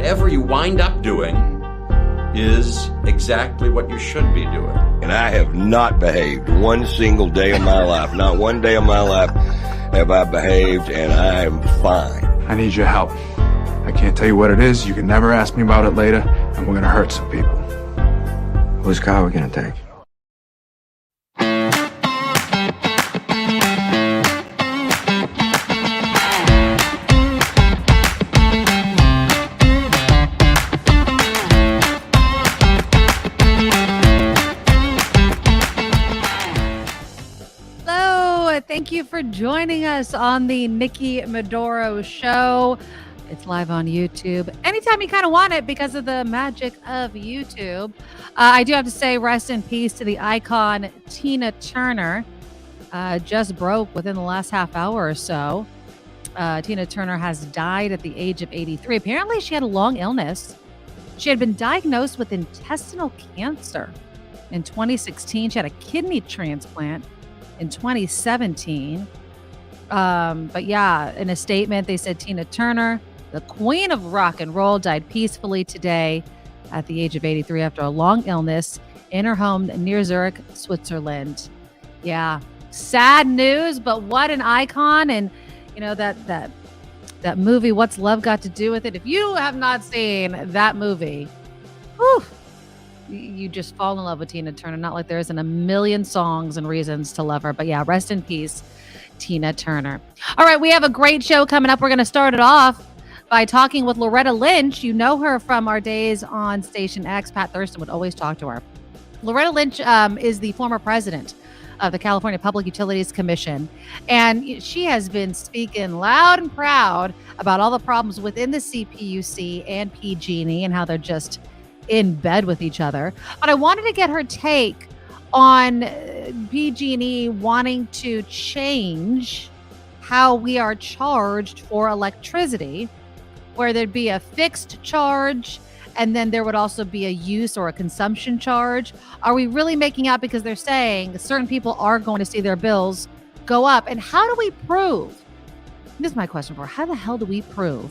whatever you wind up doing is exactly what you should be doing. And I have not behaved one single day of my life. Not one day of my life have I behaved, and I am fine. I need your help. I can't tell you what it is. You can never ask me about it later, and we're gonna hurt some people. Whose car are we gonna take? Thank you for joining us on the Nikki Medoro Show. It's live on YouTube anytime you kind of want it because of the magic of YouTube. I do have to say rest in peace to the icon Tina Turner. Just broke within the last half hour or so. Tina Turner has died at the age of 83. Apparently, she had a long illness. She had been diagnosed with intestinal cancer in 2016. She had a kidney transplant in 2017. But yeah, in a statement, they said Tina Turner, the queen of rock and roll, died peacefully today at the age of 83 after a long illness in her home near Zurich, Switzerland. Yeah, sad news, but what an icon. And you know, that movie, What's Love Got to Do with It? If you have not seen that movie, whew, you just fall in love with Tina Turner. Not like there isn't a million songs and reasons to love her. But yeah, rest in peace, Tina Turner. All right, we have a great show coming up. We're going to start it off by talking with Loretta Lynch. You know her from our days on Station X. Pat Thurston would always talk to her. Loretta Lynch is the former president of the California Public Utilities Commission. And she has been speaking loud and proud about all the problems within the CPUC and PG&E and how they're just in bed with each other. But I wanted to get her take on PG&E wanting to change how we are charged for electricity, where there'd be a fixed charge and then there would also be a use or a consumption charge. Are we really making out? Because they're saying certain people are going to see their bills go up. And how do we prove? This is my question for her. How the hell do we prove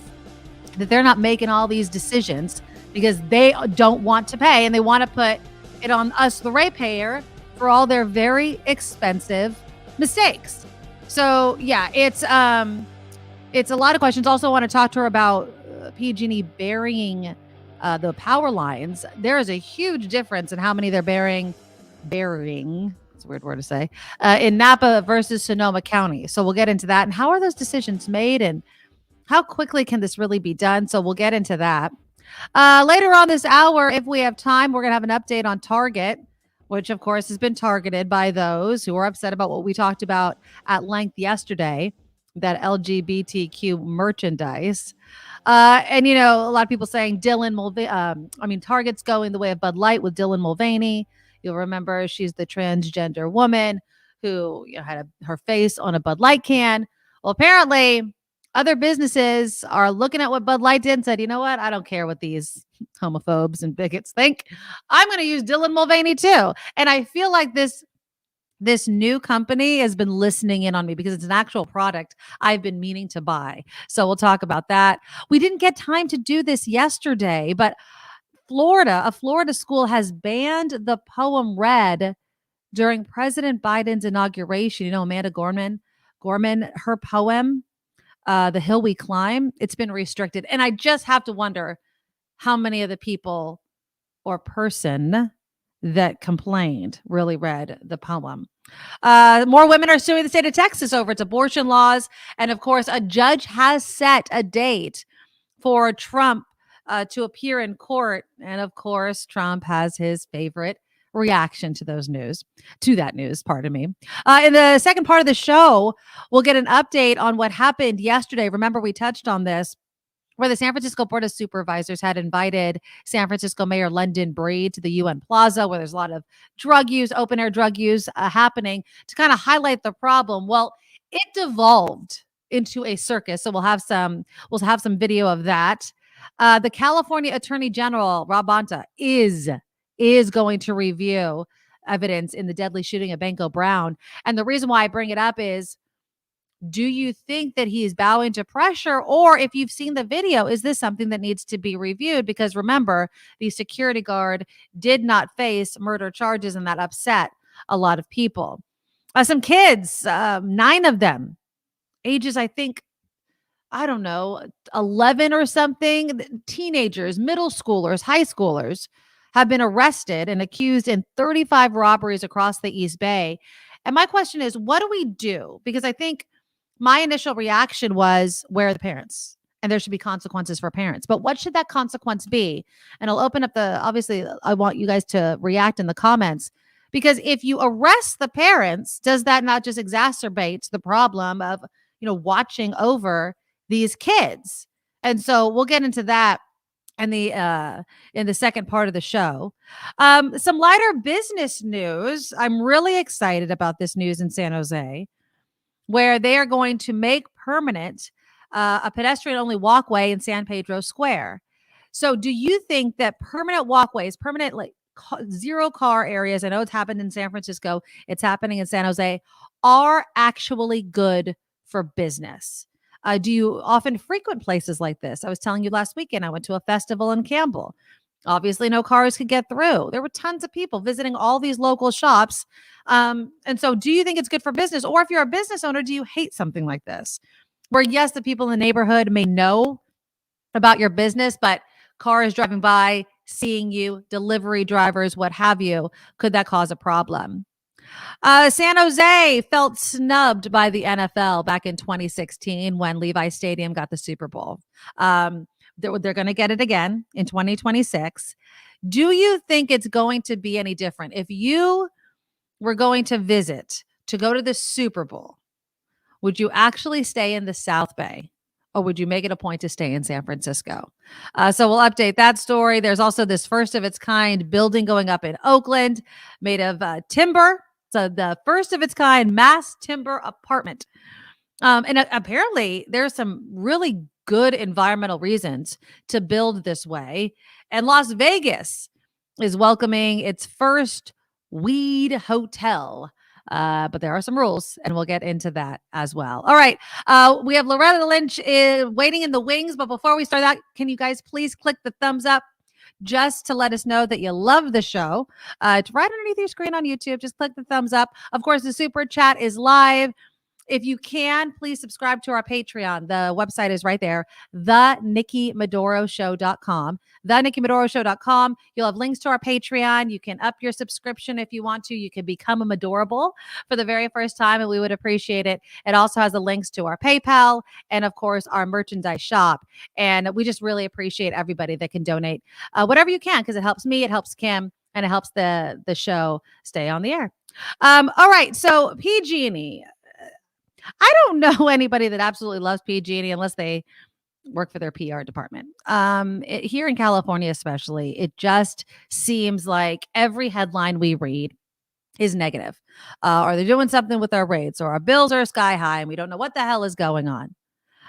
that they're not making all these decisions because they don't want to pay and they want to put it on us, the ratepayer, for all their very expensive mistakes? So yeah, it's a lot of questions. Also want to talk to her about PG&E burying the power lines. There is a huge difference in how many they're burying. It's a weird word to say, in Napa versus Sonoma County. So we'll get into that. And how are those decisions made and how quickly can this really be done? So we'll get into that. Later on this hour, if we have time, we're going to have an update on Target, which of course has been targeted by those who are upset about what we talked about at length yesterday, that LGBTQ merchandise. And, you know, a lot of people saying Target's going the way of Bud Light with Dylan Mulvaney. You'll remember she's the transgender woman who had her face on a Bud Light can. Well, apparently other businesses are looking at what Bud Light did and said, you know what? I don't care what these homophobes and bigots think. I'm going to use Dylan Mulvaney too. And I feel like this new company has been listening in on me because it's an actual product I've been meaning to buy. So we'll talk about that. We didn't get time to do this yesterday, but a Florida school has banned the poem read during President Biden's inauguration. You know, Amanda Gorman, her poem, The Hill We Climb, it's been restricted. And I just have to wonder how many of the people or person that complained really read the poem. More women are suing the state of Texas over its abortion laws. And of course, a judge has set a date for Trump to appear in court. And of course, Trump has his favorite reaction to that news, pardon me. In the second part of the show, we'll get an update on what happened yesterday. Remember, we touched on this, where the San Francisco Board of Supervisors had invited San Francisco Mayor London Breed to the UN Plaza, where there's a lot of drug use, open air drug use happening, to kind of highlight the problem. Well, it devolved into a circus. So we'll have some video of that. The California Attorney General, Rob Bonta, is going to review evidence in the deadly shooting of Banco Brown. And the reason why I bring it up is Do you think that he is bowing to pressure? Or if you've seen the video, is this something that needs to be reviewed? Because remember, the security guard did not face murder charges, and that upset a lot of people. Some kids, 9 of them, ages, I think, I don't know, 11 or something, teenagers, middle schoolers, high schoolers have been arrested and accused in 35 robberies across the East Bay. And my question is, what do we do? Because I think my initial reaction was, where are the parents? And there should be consequences for parents. But what should that consequence be? And I'll open up obviously, I want you guys to react in the comments. Because if you arrest the parents, does that not just exacerbate the problem of, watching over these kids? And so we'll get into that in the second part of the show. Some lighter business news. I'm really excited about this news in San Jose, where they are going to make permanent a pedestrian-only walkway in San Pedro Square. So do you think that permanent walkways, permanent zero car areas, I know it's happened in San Francisco, it's happening in San Jose, are actually good for business? Do you often frequent places like this? I was telling you last weekend, I went to a festival in Campbell. Obviously, no cars could get through. There were tons of people visiting all these local shops. And so do you think it's good for business? Or if you're a business owner, do you hate something like this? Where, yes, the people in the neighborhood may know about your business, but cars driving by, seeing you, delivery drivers, what have you, could that cause a problem? San Jose felt snubbed by the NFL back in 2016 when Levi Stadium got the Super Bowl. They're going to get it again in 2026. Do you think it's going to be any different? If you were going to go to the Super Bowl, would you actually stay in the South Bay? Or would you make it a point to stay in San Francisco? So we'll update that story. There's also this first of its kind building going up in Oakland made of timber. So the first of its kind mass timber apartment. And apparently there's some really good environmental reasons to build this way. And Las Vegas is welcoming its first weed hotel. But there are some rules, and we'll get into that as well. All right. We have Loretta Lynch waiting in the wings. But before we start that, can you guys please click the thumbs up just to let us know that you love the show? It's right underneath your screen on YouTube. Just click the thumbs up. Of course, the super chat is live. If you can, please subscribe to our Patreon. The website is right there, thenikkimedoroshow.com. Thenikkimedoroshow.com. You'll have links to our Patreon. You can up your subscription if you want to. You can become a Medorable for the very first time, and we would appreciate it. It also has the links to our PayPal and, of course, our merchandise shop. And we just really appreciate everybody that can donate whatever you can, because it helps me, it helps Kim, and it helps the show stay on the air. All right, so PG&E. I don't know anybody that absolutely loves PG&E unless they work for their PR department. Here in California, especially, it just seems like every headline we read is negative. Or they're doing something with our rates, or our bills are sky high, and we don't know what the hell is going on.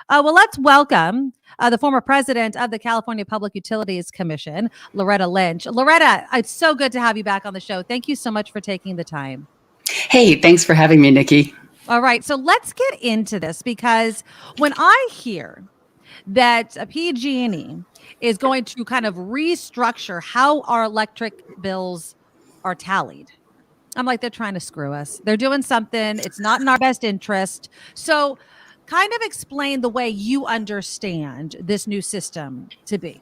Well, let's welcome the former president of the California Public Utilities Commission, Loretta Lynch. Loretta, it's so good to have you back on the show. Thank you so much for taking the time. Hey, thanks for having me, Nikki. All right, so let's get into this, because when I hear that a PG&E is going to kind of restructure how our electric bills are tallied, I'm like, they're trying to screw us. They're doing something. It's not in our best interest. So kind of explain the way you understand this new system to be.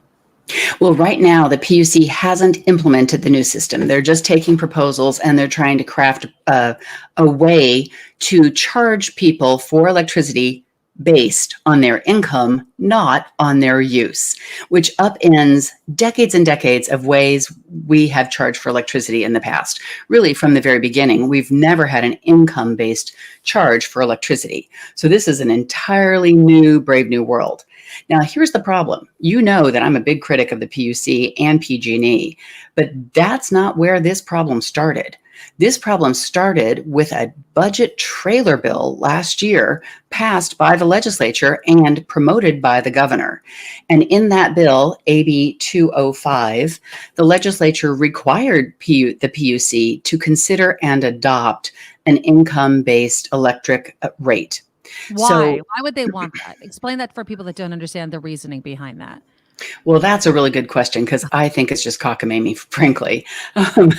Well, right now, the PUC hasn't implemented the new system. They're just taking proposals, and they're trying to craft a way to charge people for electricity based on their income, not on their use, which upends decades and decades of ways we have charged for electricity in the past. Really, from the very beginning, we've never had an income-based charge for electricity. So this is an entirely new, brave new world. Now, here's the problem. You know that I'm a big critic of the PUC and PG&E, but that's not where this problem started. This problem started with a budget trailer bill last year passed by the legislature and promoted by the governor. And in that bill, AB 205, the legislature required the PUC to consider and adopt an income-based electric rate. Why? So, Why would they want that? Explain that for people that don't understand the reasoning behind that. well, that's a really good question because I think it's just cockamamie, frankly. Um,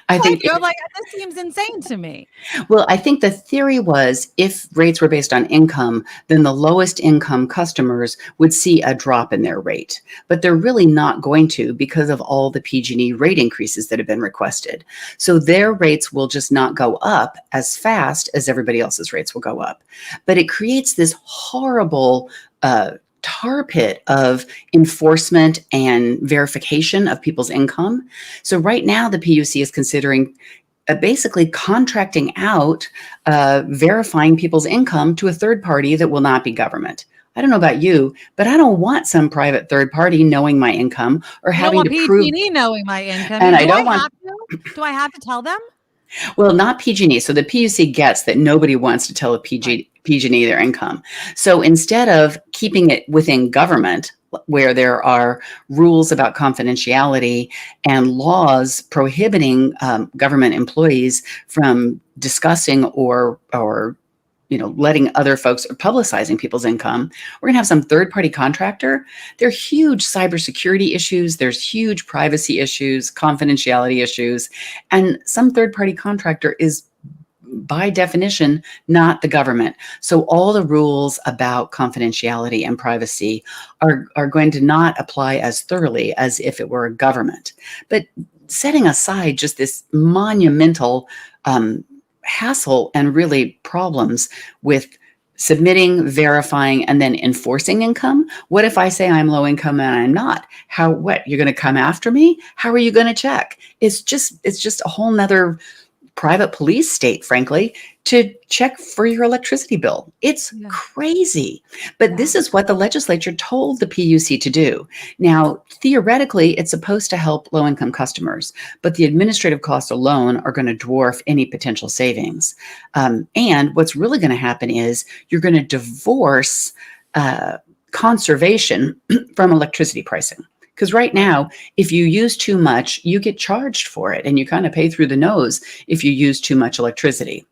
I Like, think you're like, this seems insane to me. Well, I think the theory was if rates were based on income, then the lowest income customers would see a drop in their rate. But they're really not going to because of all the PG&E rate increases that have been requested. So their rates will just not go up as fast as everybody else's rates will go up. But it creates this horrible tar pit of enforcement and verification of people's income. So right now, the PUC is considering basically contracting out verifying people's income to a third party that will not be government. I don't know about you, but I don't want some private third party knowing my income or I don't having want to prove. PG&E knowing my income. And I Do don't I want. have to? Do I have to tell them? Well, not PG&E. So the PUC gets that nobody wants to tell a PG&E their income. So instead of keeping it within government, where there are rules about confidentiality and laws prohibiting government employees from discussing or letting other folks or publicizing people's income, we're going to have some third-party contractor. There are huge cybersecurity issues. There's huge privacy issues, confidentiality issues, and some third-party contractor is by definition not the government. So all the rules about confidentiality and privacy are going to not apply as thoroughly as if it were a government. But setting aside just this monumental hassle and really problems with submitting, verifying, and then enforcing income. What if I say I'm low income and I'm not? What? You're going to come after me? How are you going to check? It's just a whole nother private police state, frankly, to check for your electricity bill. It's crazy. But this is what the legislature told the PUC to do. Now, theoretically, it's supposed to help low-income customers, but the administrative costs alone are going to dwarf any potential savings. And what's really going to happen is you're going to divorce conservation from electricity pricing. Because right now, if you use too much, you get charged for it and you kind of pay through the nose if you use too much electricity.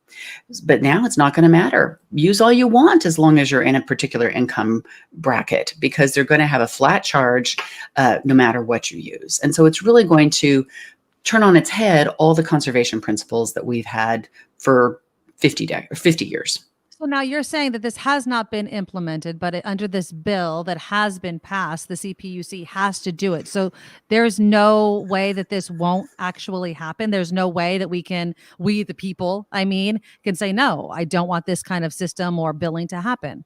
But now it's not going to matter. Use all you want as long as you're in a particular income bracket because they're going to have a flat charge no matter what you use. And so it's really going to turn on its head all the conservation principles that we've had for 50 years. So now you're saying that this has not been implemented, but under this bill that has been passed, the CPUC has to do it. So there's no way that this won't actually happen. There's no way that we, the people, can say, no, I don't want this kind of system or billing to happen.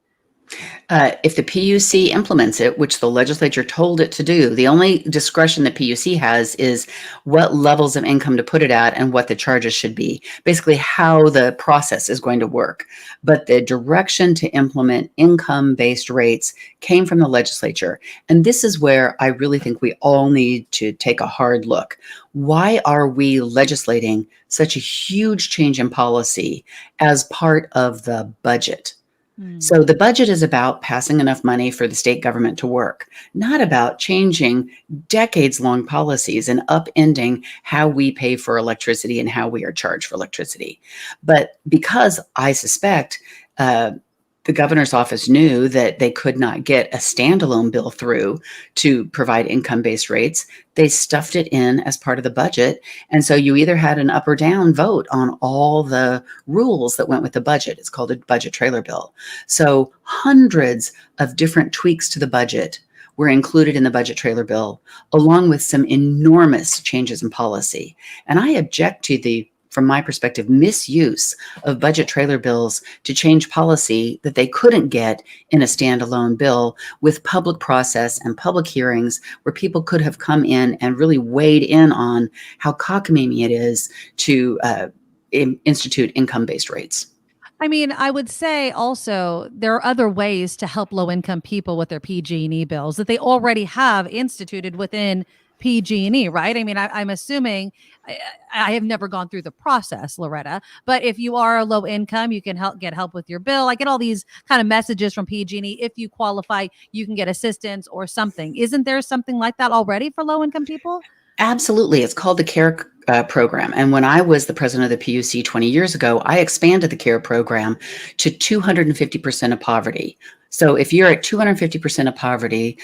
If the PUC implements it, which the legislature told it to do, the only discretion the PUC has is what levels of income to put it at and what the charges should be, basically how the process is going to work. But the direction to implement income-based rates came from the legislature. And this is where I really think we all need to take a hard look. Why are we legislating such a huge change in policy as part of the budget? So the budget is about passing enough money for the state government to work, not about changing decades-long policies and upending how we pay for electricity and how we are charged for electricity. But because I suspect the governor's office knew that they could not get a standalone bill through to provide income-based rates, they stuffed it in as part of the budget. And so you either had an up or down vote on all the rules that went with the budget. It's called a budget trailer bill. So hundreds of different tweaks to the budget were included in the budget trailer bill, along with some enormous changes in policy. And I object to from my perspective, misuse of budget trailer bills to change policy that they couldn't get in a standalone bill with public process and public hearings where people could have come in and really weighed in on how cockamamie it is to institute income-based rates. I would say also there are other ways to help low-income people with their PG&E bills that they already have instituted within PG&E, right? I'm assuming, I have never gone through the process, Loretta, but if you are a low income, you can get help with your bill. I get all these kind of messages from PG&E. If you qualify, you can get assistance or something. Isn't there something like that already for low income people? Absolutely. It's called the CARE program. And when I was the president of the PUC 20 years ago, I expanded the CARE program to 250% of poverty. So if you're at 250% of poverty,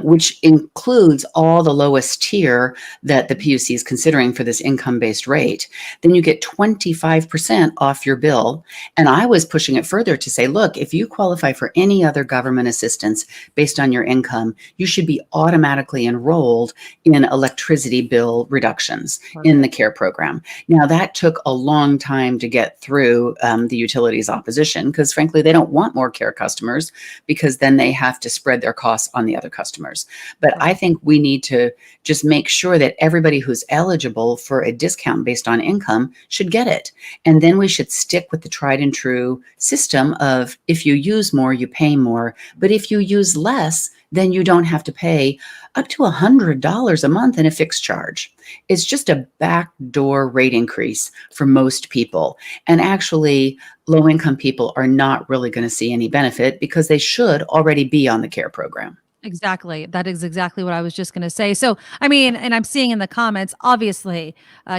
which includes all the lowest tier that the PUC is considering for this income-based rate, then you get 25% off your bill. And I was pushing it further to say, look, if you qualify for any other government assistance based on your income, you should be automatically enrolled in electricity bill reductions in the CARE program. Now, that took a long time to get through the utilities opposition, because frankly, they don't want more CARE customers, because then they have to spread their costs on the other customers. But I think we need to just make sure that everybody who's eligible for a discount based on income should get it. And then we should stick with the tried and true system of, if you use more, you pay more. But if you use less, then you don't have to pay up to $100 a month in a fixed charge. It's just a backdoor rate increase for most people. And actually, low-income people are not really going to see any benefit, because they should already be on the CARE program. Exactly. That is exactly what I was just going to say. So, I mean, and I'm seeing in the comments, obviously,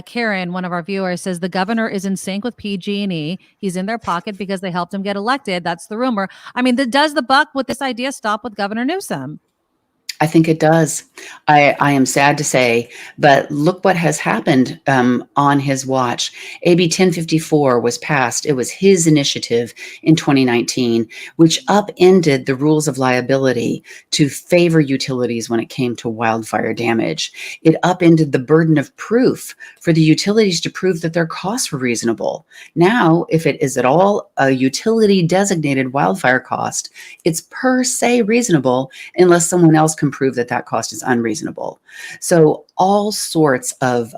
Karen, one of our viewers, says the governor is in sync with PG&E. He's in their pocket because they helped him get elected. That's the rumor. I mean, does the buck with this idea stop with Governor Newsom? I think it does. I am sad to say, but look what has happened on his watch. AB 1054 was passed. It was his initiative in 2019, which upended the rules of liability to favor utilities when it came to wildfire damage. It upended the burden of proof for the utilities to prove that their costs were reasonable. Now, if it is at all a utility designated wildfire cost, it's per se reasonable unless someone else can prove that that cost is unreasonable. So all sorts of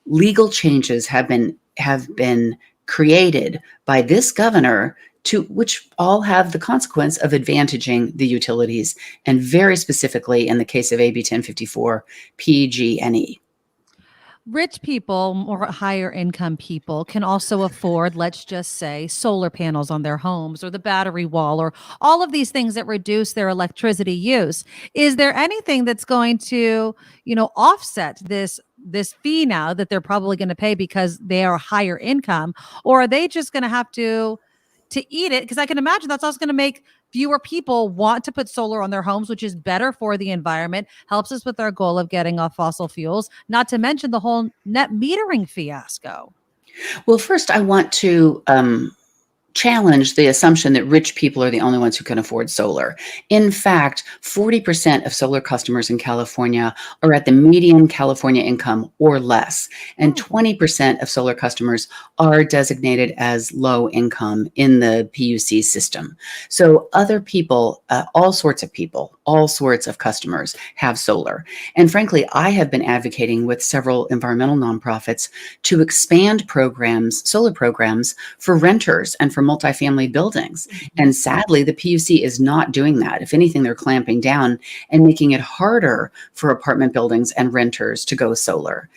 legal changes have been created by this governor, to which all have the consequence of advantaging the utilities, and very specifically in the case of AB 1054, PG&E. Rich people, more higher income people, can also afford, let's just say, solar panels on their homes, or the battery wall, or all of these things that reduce their electricity use. Is there anything that's going to, offset this fee now that they're probably going to pay because they are higher income, or are they just going to have to eat it? Because I can imagine that's also going to make fewer people want to put solar on their homes, which is better for the environment, helps us with our goal of getting off fossil fuels, not to mention the whole net metering fiasco. Well, first, I want to challenge the assumption that rich people are the only ones who can afford solar. In fact, 40% of solar customers in California are at the median California income or less, and 20% of solar customers are designated as low income in the PUC system. So other people, all sorts of customers have solar. And frankly, I have been advocating with several environmental nonprofits to expand programs, solar programs, for renters and for multifamily buildings. And sadly, the PUC is not doing that. If anything, they're clamping down and making it harder for apartment buildings and renters to go solar.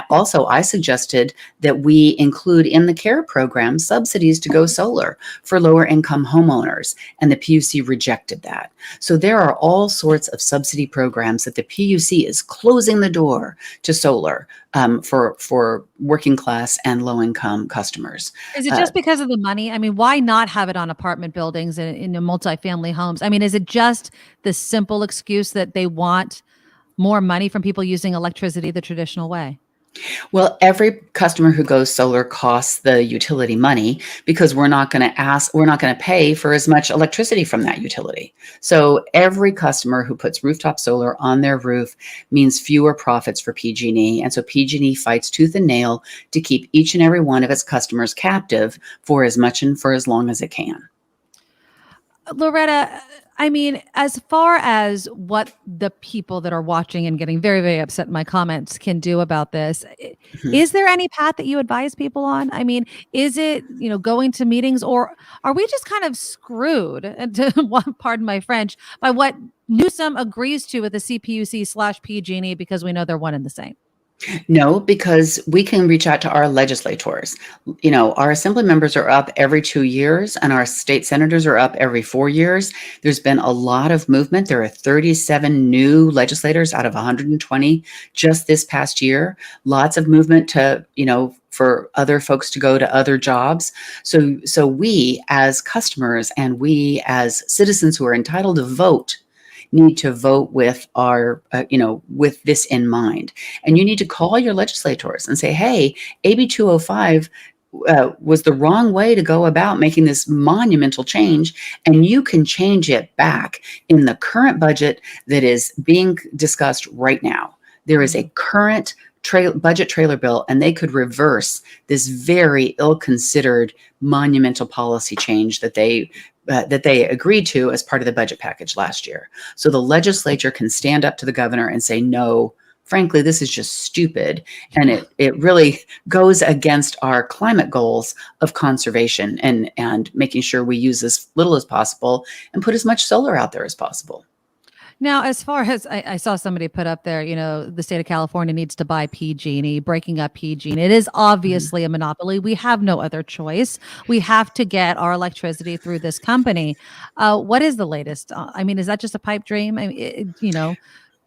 Also, I suggested that we include in the CARE program subsidies to go solar for lower income homeowners, and the PUC rejected that. So there are all sorts of subsidy programs that the PUC is closing the door to solar for working class and low income customers. Is it just because of the money? I mean, why not have it on apartment buildings and in multifamily homes? I mean, is it just the simple excuse that they want more money from people using electricity the traditional way? Well, every customer who goes solar costs the utility money, because we're not going to pay for as much electricity from that utility. So every customer who puts rooftop solar on their roof means fewer profits for PG&E. And so PG&E fights tooth and nail to keep each and every one of its customers captive for as much and for as long as it can. Loretta, I mean, as far as what the people that are watching and getting very, very upset in my comments can do about this, is there any path that you advise people on? I mean, is it, going to meetings, or are we just kind of screwed, pardon my French, by what Newsom agrees to with the CPUC / PG&E, because we know they're one and the same? No, because we can reach out to our legislators. You know, our assembly members are up every 2 years and our state senators are up every 4 years. There's been a lot of movement. There are 37 new legislators out of 120 just this past year. Lots of movement to, for other folks to go to other jobs. So we as customers and we as citizens who are entitled to vote need to vote with our, with this in mind. And you need to call your legislators and say, hey, AB 205 was the wrong way to go about making this monumental change. And you can change it back in the current budget that is being discussed right now. There is a current budget trailer bill, and they could reverse this very ill-considered monumental policy change that they agreed to as part of the budget package last year. So the legislature can stand up to the governor and say, no, frankly, this is just stupid. And it really goes against our climate goals of conservation and making sure we use as little as possible and put as much solar out there as possible. Now, as far as I saw somebody put up there, the state of California needs to buy PG&E, breaking up PG&E. It is obviously a monopoly. We have no other choice. We have to get our electricity through this company. What is the latest? Is that just a pipe dream?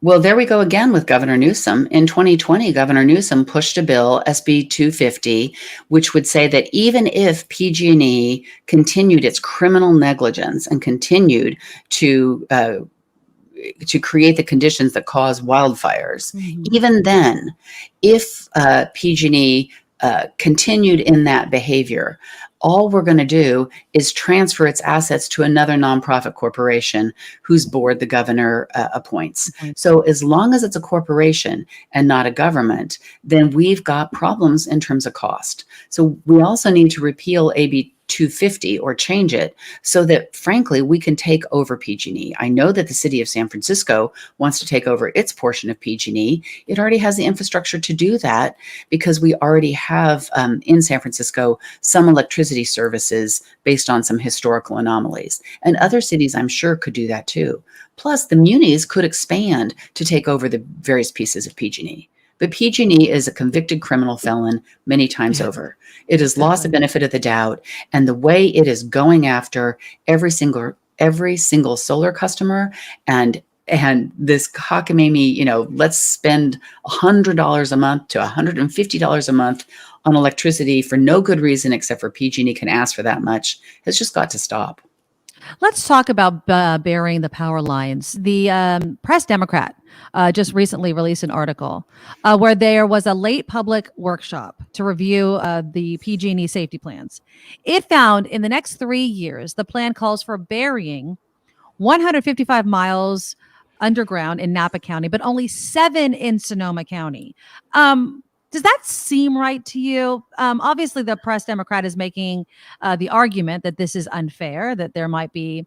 Well, there we go again with Governor Newsom. In 2020, Governor Newsom pushed a bill, SB 250, which would say that even if PG&E continued its criminal negligence and continued to create the conditions that cause wildfires, even then, if PG&E continued in that behavior, all we're going to do is transfer its assets to another nonprofit corporation whose board the governor appoints. So as long as it's a corporation and not a government, then we've got problems in terms of cost. So we also need to repeal AB 250 or change it so that, frankly, we can take over PG&E. I know that the city of San Francisco wants to take over its portion of PG&E. It already has the infrastructure to do that because we already have in San Francisco some electricity services based on some historical anomalies. And other cities, I'm sure, could do that too. Plus, the munis could expand to take over the various pieces of PG&E. But PG&E is a convicted criminal felon many times over. It has lost the benefit of the doubt, and the way it is going after every single solar customer and this cockamamie, let's spend $100 a month to $150 a month on electricity for no good reason except for PG&E can ask for that much, has just got to stop. Let's talk about burying the power lines. The Press Democrat just recently released an article where there was a late public workshop to review the PG&E safety plans. It found in the next 3 years, the plan calls for burying 155 miles underground in Napa County, but only 7 in Sonoma County. Does that seem right to you? Obviously, the Press Democrat is making the argument that this is unfair, that there might be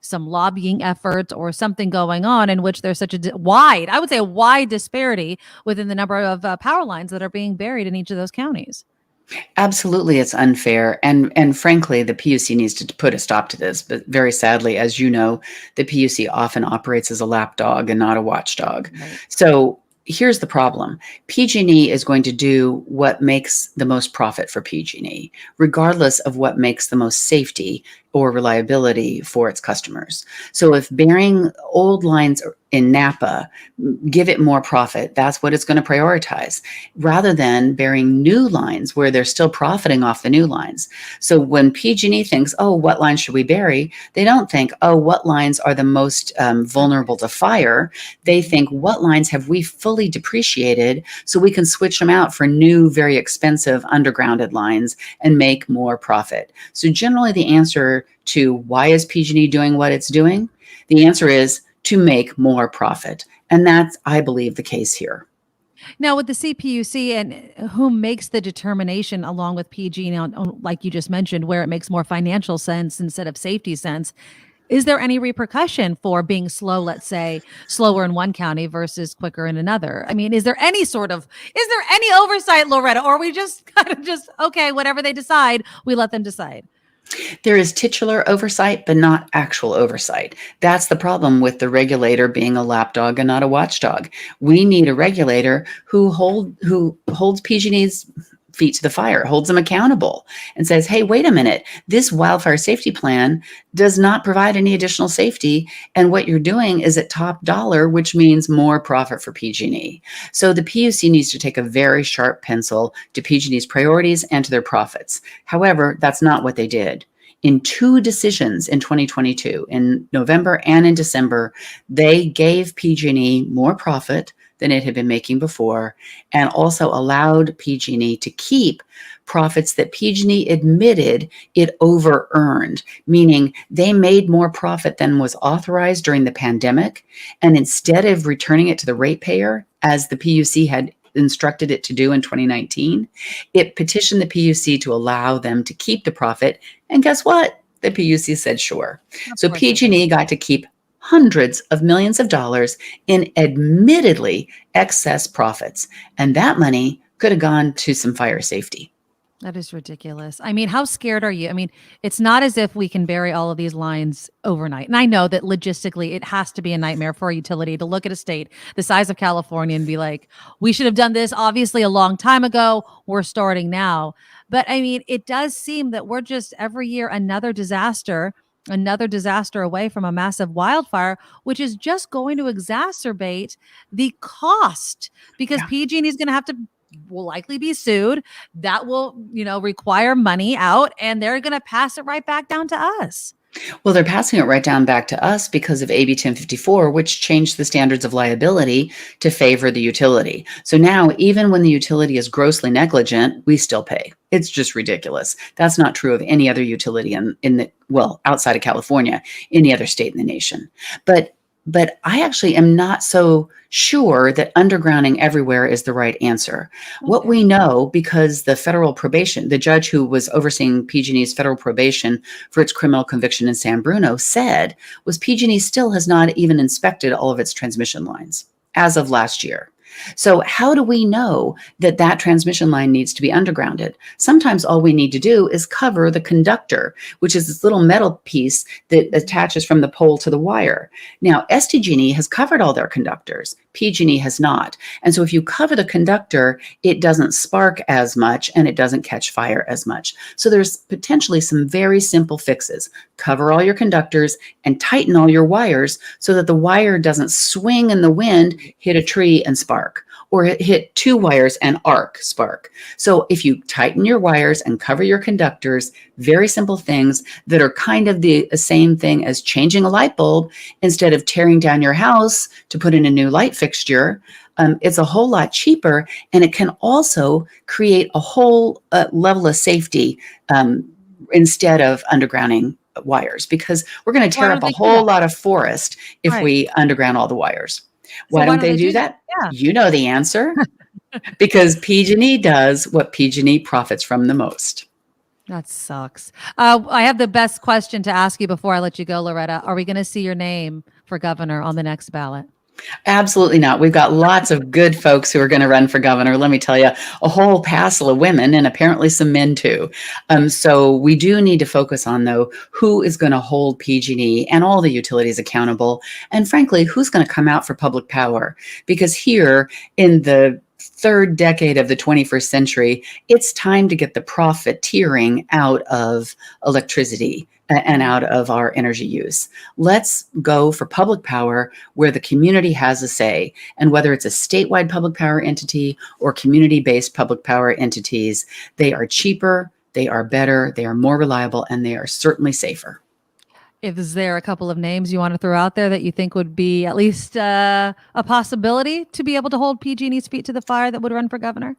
some lobbying effort or something going on in which there's such a wide disparity within the number of power lines that are being buried in each of those counties. Absolutely, it's unfair. And frankly, the PUC needs to put a stop to this. But very sadly, as you know, the PUC often operates as a lapdog and not a watchdog. Right. So here's the problem. PG&E is going to do what makes the most profit for PG&E, regardless of what makes the most safety or reliability for its customers. So if burying old lines in Napa give it more profit, that's what it's going to prioritize, rather than burying new lines where they're still profiting off the new lines. So when PG&E thinks, oh, what lines should we bury? They don't think, oh, what lines are the most vulnerable to fire? They think, what lines have we fully depreciated so we can switch them out for new, very expensive undergrounded lines and make more profit? So generally the answer to why is PG&E doing what it's doing? The answer is to make more profit. And that's, I believe, the case here. Now, with the CPUC and who makes the determination along with PG&E, like you just mentioned, where it makes more financial sense instead of safety sense, is there any repercussion for being slow, let's say, slower in one county versus quicker in another? Is there any oversight, Loretta, or are we just kind of okay, whatever they decide, we let them decide? There is titular oversight, but not actual oversight. That's the problem with the regulator being a lapdog and not a watchdog. We need a regulator who holds PG&E's feet to the fire, holds them accountable, and says, hey, wait a minute, this wildfire safety plan does not provide any additional safety, and what you're doing is at top dollar, which means more profit for PG&E. So the PUC needs to take a very sharp pencil to PG&E's priorities and to their profits. However, that's not what they did. In two decisions in 2022, in November and in December, they gave PG&E more profit than it had been making before, and also allowed PG&E to keep profits that PG&E admitted it over-earned, meaning they made more profit than was authorized during the pandemic, and instead of returning it to the ratepayer, as the PUC had instructed it to do in 2019, it petitioned the PUC to allow them to keep the profit, and guess what? The PUC said sure. So PG&E got to keep hundreds of millions of dollars in admittedly excess profits. And that money could have gone to some fire safety. That is ridiculous. I mean, how scared are you? I mean, it's not as if we can bury all of these lines overnight. And I know that logistically, it has to be a nightmare for a utility to look at a state the size of California and be like, we should have done this obviously a long time ago. We're starting now. But I mean, it does seem that we're just every year another disaster away from a massive wildfire, which is just going to exacerbate the cost because PG&E is going to have to will likely be sued. That will, require money out, and they're going to pass it right back down to us. Well, they're passing it right down back to us because of AB 1054, which changed the standards of liability to favor the utility. So now, even when the utility is grossly negligent, we still pay. It's just ridiculous. That's not true of any other utility outside of California, any other state in the nation. But I actually am not so sure that undergrounding everywhere is the right answer. Okay. What we know, because the federal probation, the judge who was overseeing PG&E's federal probation for its criminal conviction in San Bruno said, was PG&E still has not even inspected all of its transmission lines as of last year. So how do we know that that transmission line needs to be undergrounded? Sometimes all we need to do is cover the conductor, which is this little metal piece that attaches from the pole to the wire. Now, SDG&E has covered all their conductors. PG&E has not. And so if you cover the conductor, it doesn't spark as much and it doesn't catch fire as much. So there's potentially some very simple fixes. Cover all your conductors and tighten all your wires so that the wire doesn't swing in the wind, hit a tree and spark, or hit two wires and arc spark. So if you tighten your wires and cover your conductors, very simple things that are kind of the same thing as changing a light bulb instead of tearing down your house to put in a new light fixture. It's a whole lot cheaper, and it can also create a whole level of safety instead of undergrounding wires, because we're going to tear up a whole lot of forest if we underground all the wires. Why don't they do that? Yeah. You know the answer. Because PG&E does what PG&E profits from the most. That sucks. I have the best question to ask you before I let you go, Loretta. Are we going to see your name for governor on the next ballot? Absolutely not. We've got lots of good folks who are going to run for governor. Let me tell you, a whole passel of women and apparently some men too. So we do need to focus on, though, who is going to hold PG&E and all the utilities accountable. And frankly, who's going to come out for public power? Because here in the third decade of the 21st century, it's time to get the profiteering out of electricity and out of our energy use. Let's go for public power where the community has a say. And whether it's a statewide public power entity or community-based public power entities, they are cheaper, they are better, they are more reliable, and they are certainly safer. Is there a couple of names you want to throw out there that you think would be at least a possibility to be able to hold PG&E's feet to the fire that would run for governor?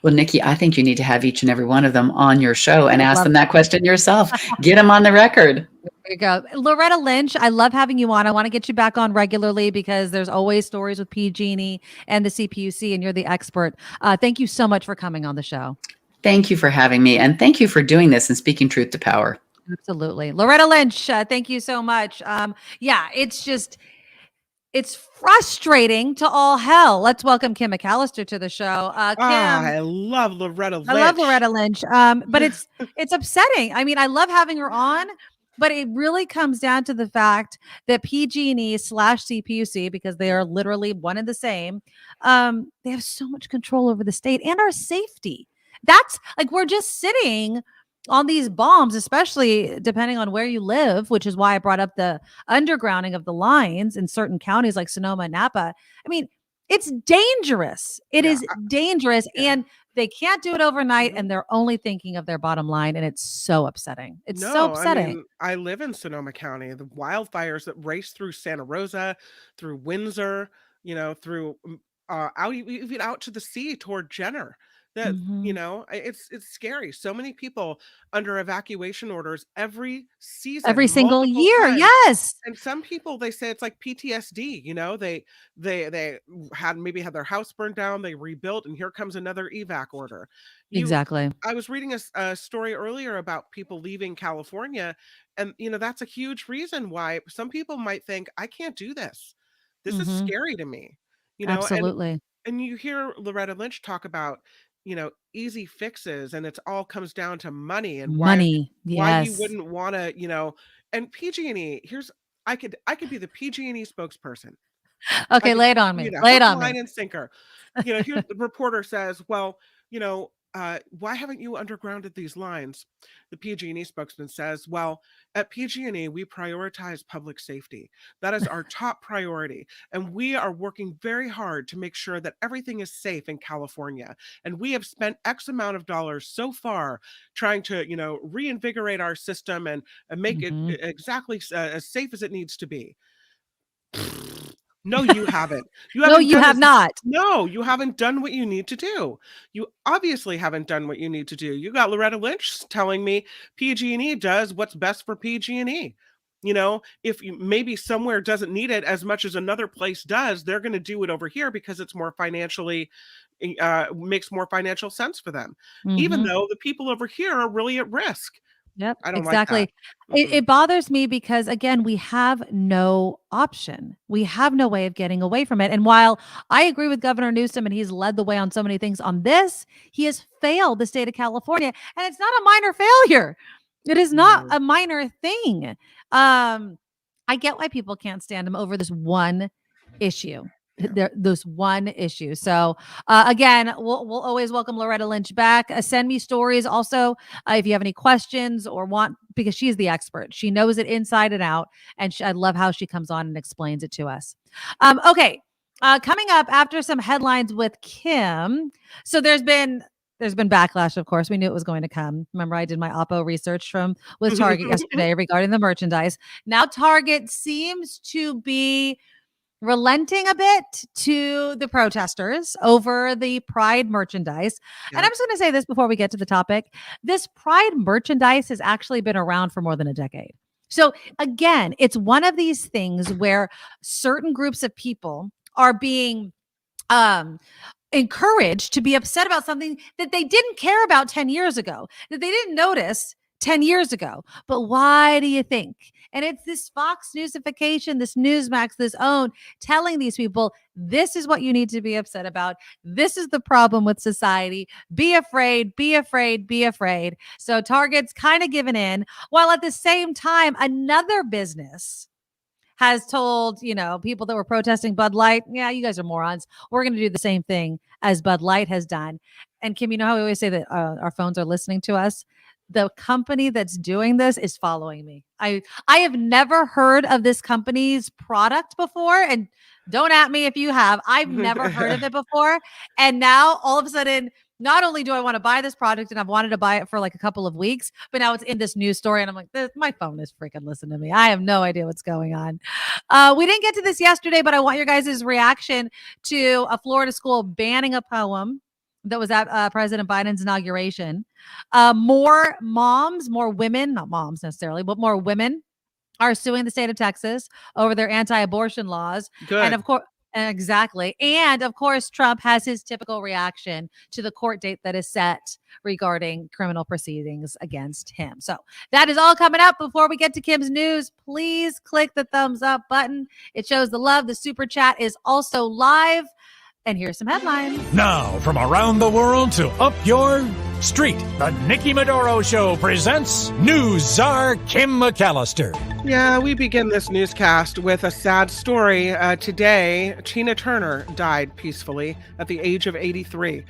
Well, Nikki, I think you need to have each and every one of them on your show and ask them that question yourself. Get them on the record. There you go. Loretta Lynch, I love having you on. I want to get you back on regularly because there's always stories with PG&E and the CPUC, and you're the expert. Thank you so much for coming on the show. Thank you for having me, and thank you for doing this and speaking truth to power. Absolutely. Loretta Lynch, thank you so much. It's just... It's frustrating to all hell. Let's welcome Kim McAllister to the show. Kim, I love Loretta I love Lynch. Loretta Lynch, but it's upsetting. I mean, I love having her on, but it really comes down to the fact that PG&E / CPUC, because they are literally one and the same, they have so much control over the state and our safety. That's like we're just sitting on these bombs, especially depending on where you live, which is why I brought up the undergrounding of the lines in certain counties like Sonoma and Napa. I mean, it's dangerous. It Yeah, is dangerous. yeah. And they can't do it overnight, Mhm. and they're only thinking of their bottom line, and it's so upsetting. It's so No, I upsetting. mean, I live in Sonoma County. The wildfires that race through Santa Rosa, through Windsor, through out even out to the sea toward Jenner. That Mhm. it's scary. So many people under evacuation orders every Every season, single multiple year. times. Yes. And some people, they say it's like PTSD. They had maybe had their house burned down, they rebuilt, and here comes another evac order. You Exactly. I was reading a story earlier about people leaving California, and that's a huge reason why some people might think, I can't do this. This is Mhm. scary to me. You know, and Absolutely. and you hear Loretta Lynch talk about, easy fixes, and it's all comes down to money and Money. why you Yes. wouldn't want to, and PG&E, I could be the PG&E spokesperson. I Okay, could lay it on be me. the Lay it hook, on line, me. and sinker. Here the reporter says, "Well, why haven't you undergrounded these lines?" The PG&E spokesman says, "Well, at PG&E, we prioritize public safety. That is our top priority, and we are working very hard to make sure that everything is safe in California. And we have spent X amount of dollars so far trying to, reinvigorate our system and make it Mhm. exactly as safe as it needs to be." No, you haven't. You No, haven't you done have as not. No, you haven't done what you need to do. You obviously haven't done what you need to do. You got Loretta Lynch telling me PG&E does what's best for PG&E. If you maybe somewhere doesn't need it as much as another place does, they're going to do it over here because it's more financially makes more financial sense for them. Even Mhm. though the people over here are really at risk. Yep, I don't like that. exactly. It Mm-mm. it bothers me because, again, we have no option. We have no way of getting away from it, and while I agree with Governor Newsom and he's led the way on so many things, on this, he has failed the state of California, and it's not a minor failure. It is not No. a minor thing. I get why people can't stand him over this one issue. Yeah. This one issue. So, again, we'll always welcome Loretta Lynch back. Send me stories also if you have any questions or want, because she's the expert. She knows it inside and out. And I love how she comes on and explains it to us. Okay. Coming up after some headlines with Kim. So there's been backlash, of course. We knew it was going to come. Remember, I did my Oppo research from with Target yesterday regarding the merchandise. Now Target seems to be relenting a bit to the protesters over the Pride merchandise. And I'm Yep. just going to say this before we get to the topic. This Pride merchandise has actually been around for more than a decade. So again, it's one of these things where certain groups of people are being um encouraged to be upset about something that they didn't care about 10 years ago, that they didn't notice 10 years ago. But why do you think? And it's this Fox Newsification, this Newsmax, this OWN telling these people, this is what you need to be upset about. This is the problem with society. Be afraid, be afraid, be afraid. So Target's kind of given in, while at the same time, another business has told, people that were protesting Bud Light, yeah, you guys are morons. We're going to do the same thing as Bud Light has done. And Kim, you know how we always say that our phones are listening to us? The company that's doing this is following me. I have never heard of this company's product before, and don't at me if you have. I've never heard of it before, and now all of a sudden, not only do I want to buy this product, and I've wanted to buy it for like a couple of weeks, but now it's in this news story, and I'm like, my phone is freaking listening to me. I have no idea what's going on. We didn't get to this yesterday, but I want your guys' reaction to a Florida school banning a poem that was at President Biden's inauguration. More moms, more women, not moms necessarily, but more women are suing the state of Texas over their anti-abortion laws. And Good. of course, Exactly. And of course, Trump has his typical reaction to the court date that is set regarding criminal proceedings against him. So that is all coming up. Before we get to Kim's news, please click the thumbs up button. It shows the love. The super chat is also live. And here's some headlines. Now, from around the world to up your street, the Nikki Medoro Show presents News Czar Kim McAllister. Yeah, we begin this newscast with a sad story. Today, Tina Turner died peacefully at the age of 83.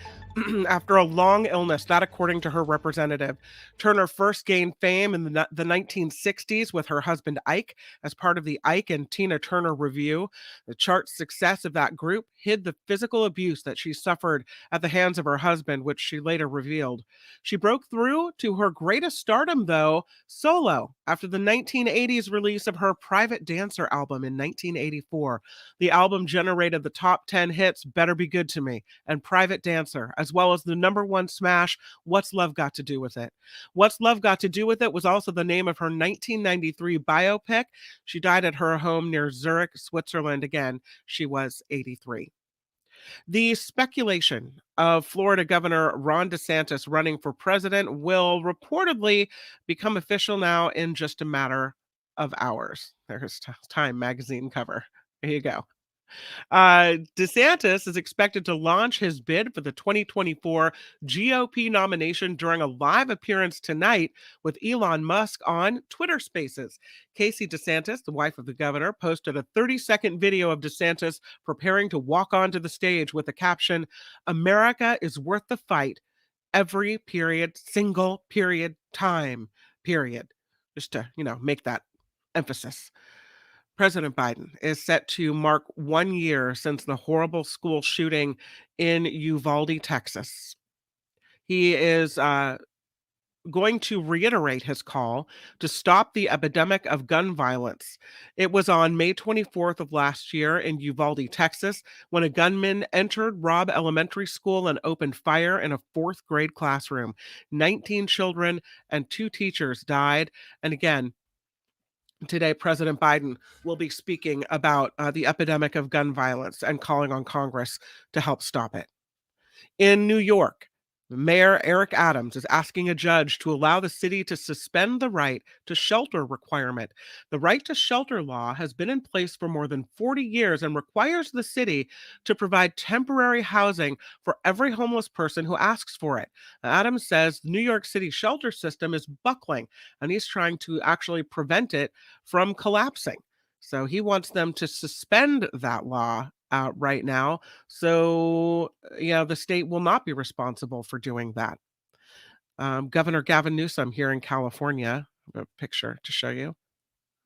After a long illness, that according to her representative. Turner first gained fame in the 1960s with her husband Ike as part of the Ike and Tina Turner Review. The chart's success of that group hid the physical abuse that she suffered at the hands of her husband, which she later revealed. She broke through to her greatest stardom, though, solo, after the 1980s release of her Private Dancer album in 1984. The album generated the top 10 hits Better Be Good to Me and Private Dancer, as well as the #1 smash, What's Love Got to Do with It? What's Love Got to Do with It was also the name of her 1993 biopic. She died at her home near Zurich, Switzerland. Again, she was 83. The speculation of Florida Governor Ron DeSantis running for president will reportedly become official now in just a matter of hours. There's Time magazine cover. There you go. DeSantis is expected to launch his bid for the 2024 GOP nomination during a live appearance tonight with Elon Musk on Twitter Spaces. Casey DeSantis, the wife of the governor, posted a 30-second video of DeSantis preparing to walk onto the stage with the caption, "America is worth the fight every period, single period, time, period." Just to, make that emphasis. President Biden is set to mark 1 year since the horrible school shooting in Uvalde, Texas. He is going to reiterate his call to stop the epidemic of gun violence. It was on May 24th of last year in Uvalde, Texas, when a gunman entered Robb Elementary School and opened fire in a 4th grade classroom. 19 children and 2 teachers died. And again, today, President Biden will be speaking about the epidemic of gun violence and calling on Congress to help stop it. In New York, Mayor Eric Adams is asking a judge to allow the city to suspend the right to shelter requirement. The right to shelter law has been in place for more than 40 years and requires the city to provide temporary housing for every homeless person who asks for it. Adams says the New York City shelter system is buckling, and he's trying to actually prevent it from collapsing. So he wants them to suspend that law right now. So, the state will not be responsible for doing that. Governor Gavin Newsom here in California, I have a picture to show you.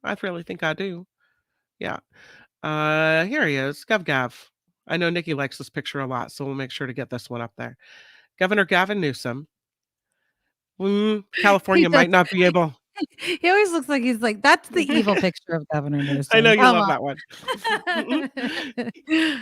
I really think I do. Yeah. Here he is, Gav. I know Nikki likes this picture a lot, so we'll make sure to get this one up there. Governor Gavin Newsom. California might not be able... He always looks like he's like, that's the evil picture of Governor Newsom. I know you love that one.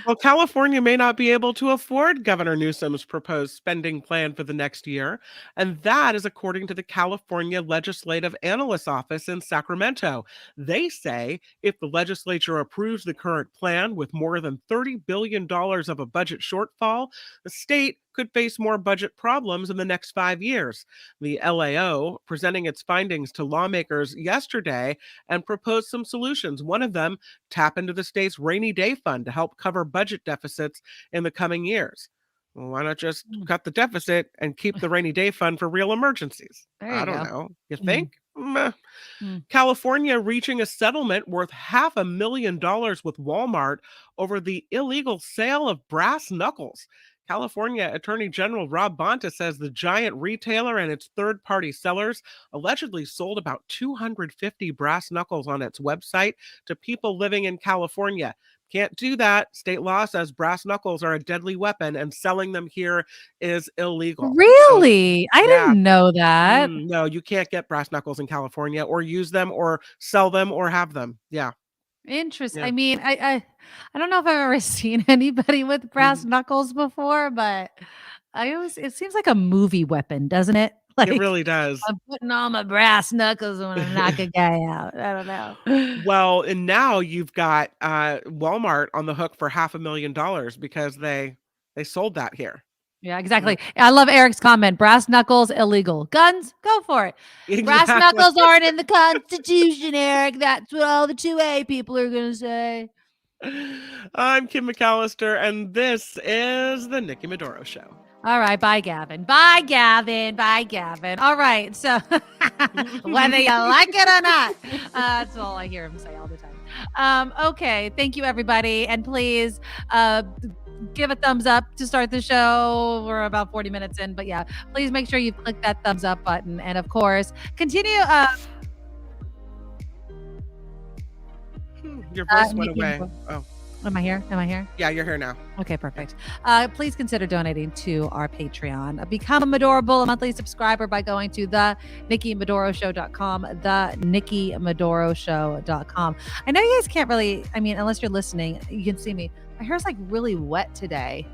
Well, California may not be able to afford Governor Newsom's proposed spending plan for the next year, and that is according to the California Legislative Analyst's Office in Sacramento. They say if the legislature approves the current plan with more than $30 billion of a budget shortfall, the state could face more budget problems in the next 5 years. The LAO presenting its findings to lawmakers yesterday and proposed some solutions. One of them, tap into the state's rainy day fund to help cover budget deficits in the coming years. Well, why not just cut the deficit and keep the rainy day fund for real emergencies? I don't know. You think? California reaching a settlement worth $500,000 with Walmart over the illegal sale of brass knuckles. California Attorney General Rob Bonta says the giant retailer and its third-party sellers allegedly sold about 250 brass knuckles on its website to people living in California. Can't do that. State law says brass knuckles are a deadly weapon and selling them here is illegal. Really? I didn't know that. No, you can't get brass knuckles in California or use them or sell them or have them. Yeah. Interesting. Yeah. I mean, I don't know if I've ever seen anybody with brass knuckles before, but it seems like a movie weapon, doesn't it? It really does. I'm putting on my brass knuckles when I knock a guy out. I don't know. Well, and now you've got Walmart on the hook for $500,000 because they sold that here. Yeah, exactly. I love Eric's comment. Brass knuckles illegal. Guns, go for it. Brass knuckles aren't in the Constitution, Eric. That's what all the 2A people are going to say. I'm Kim McAllister, and this is the Nikki Medoro Show. All right. Bye, Gavin. Bye, Gavin. Bye, Gavin. All right. So whether you like it or not, that's all I hear him say all the time. Okay. Thank you, everybody. And please give a thumbs up to start the show. We're about 40 minutes in. But yeah, please make sure you click that thumbs up button. And of course, continue. Your voice went away. Oh. Am I here? Am I here? Yeah, you're here now. Okay, perfect. Please consider donating to our Patreon. Become a Medorable, a monthly subscriber by going to the NikkiMedoroShow.com, the NikkiMedoroShow.com. I know you guys can't really, unless you're listening, you can see me. My hair's like really wet today.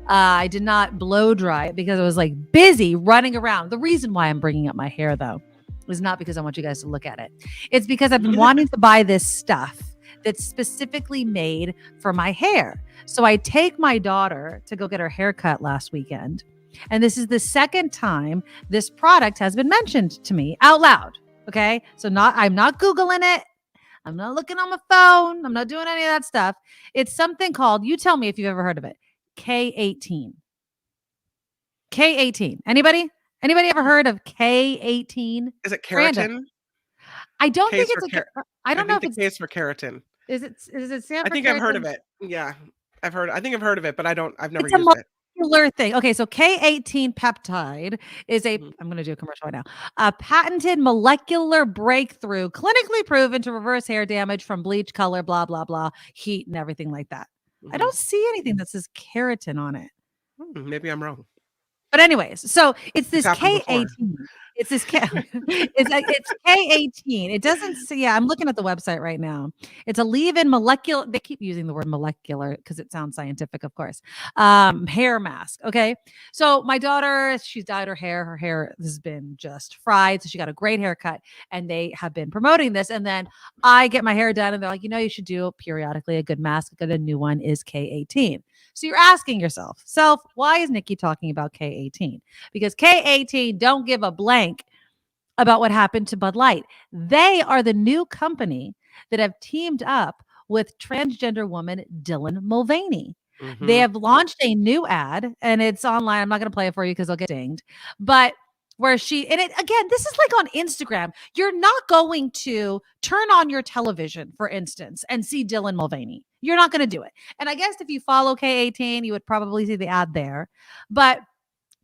I did not blow dry it because I was like busy running around. The reason why I'm bringing up my hair though is not because I want you guys to look at it. It's because I've been wanting to buy this stuff that's specifically made for my hair. So I take my daughter to go get her hair cut last weekend. And this is the second time this product has been mentioned to me out loud. Okay. So I'm not Googling it. I'm not looking on my phone. I'm not doing any of that stuff. It's something called, you tell me if you've ever heard of it, K18. K18. Anybody ever heard of K18? Is it keratin? Random. I don't think it's I don't know if it's case for keratin. Is it I think I've heard of it. Yeah. I think I've heard of it, but I've never used it. Molecular thing. Okay, so K18 peptide is I'm going to do a commercial right now. A patented molecular breakthrough, clinically proven to reverse hair damage from bleach, color, blah blah blah, heat, and everything like that. I don't see anything that says keratin on it. Maybe I'm wrong. But anyways, so it's this K18. It's this it's K18. It doesn't say, yeah, I'm looking at the website right now. It's a leave-in molecular. They keep using the word molecular because it sounds scientific, of course. Hair mask. Okay. So my daughter, she's dyed her hair. Her hair has been just fried. So she got a great haircut and they have been promoting this. And then I get my hair done and they're like, you should do periodically a good mask. A new one is K18. So you're asking yourself, why is Nikki talking about K18? Because K18 don't give a blank about what happened to Bud Light. They are the new company that have teamed up with transgender woman Dylan Mulvaney. Mm-hmm. They have launched a new ad and it's online. I'm not going to play it for you because I'll get dinged. But where this is like on Instagram. You're not going to turn on your television, for instance, and see Dylan Mulvaney. You're not going to do it. And I guess if you follow K18, you would probably see the ad there. But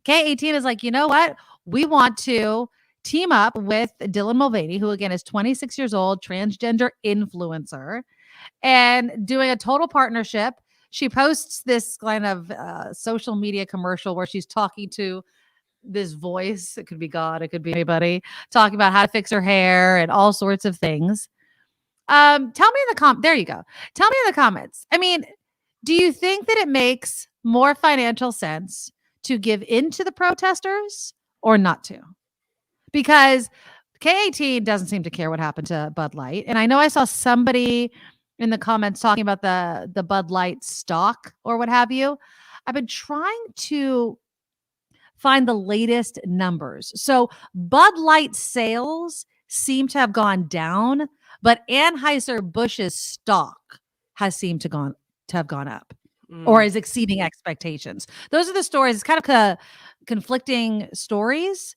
K18 is like, you know what? We want to team up with Dylan Mulvaney, who again is 26 years old, transgender influencer, and doing a total partnership. She posts this kind of social media commercial where she's talking to this voice. It could be God, it could be anybody, talking about how to fix her hair and all sorts of things. Tell me in the there you go. Tell me in the comments. Do you think that it makes more financial sense to give in to the protesters or not to? Because K18 doesn't seem to care what happened to Bud Light. And I know I saw somebody in the comments talking about the Bud Light stock or what have you. I've been trying to find the latest numbers. So Bud Light sales seem to have gone down, but Anheuser-Busch's stock has seemed to have gone up or is exceeding expectations. Those are the stories. It's kind of conflicting stories.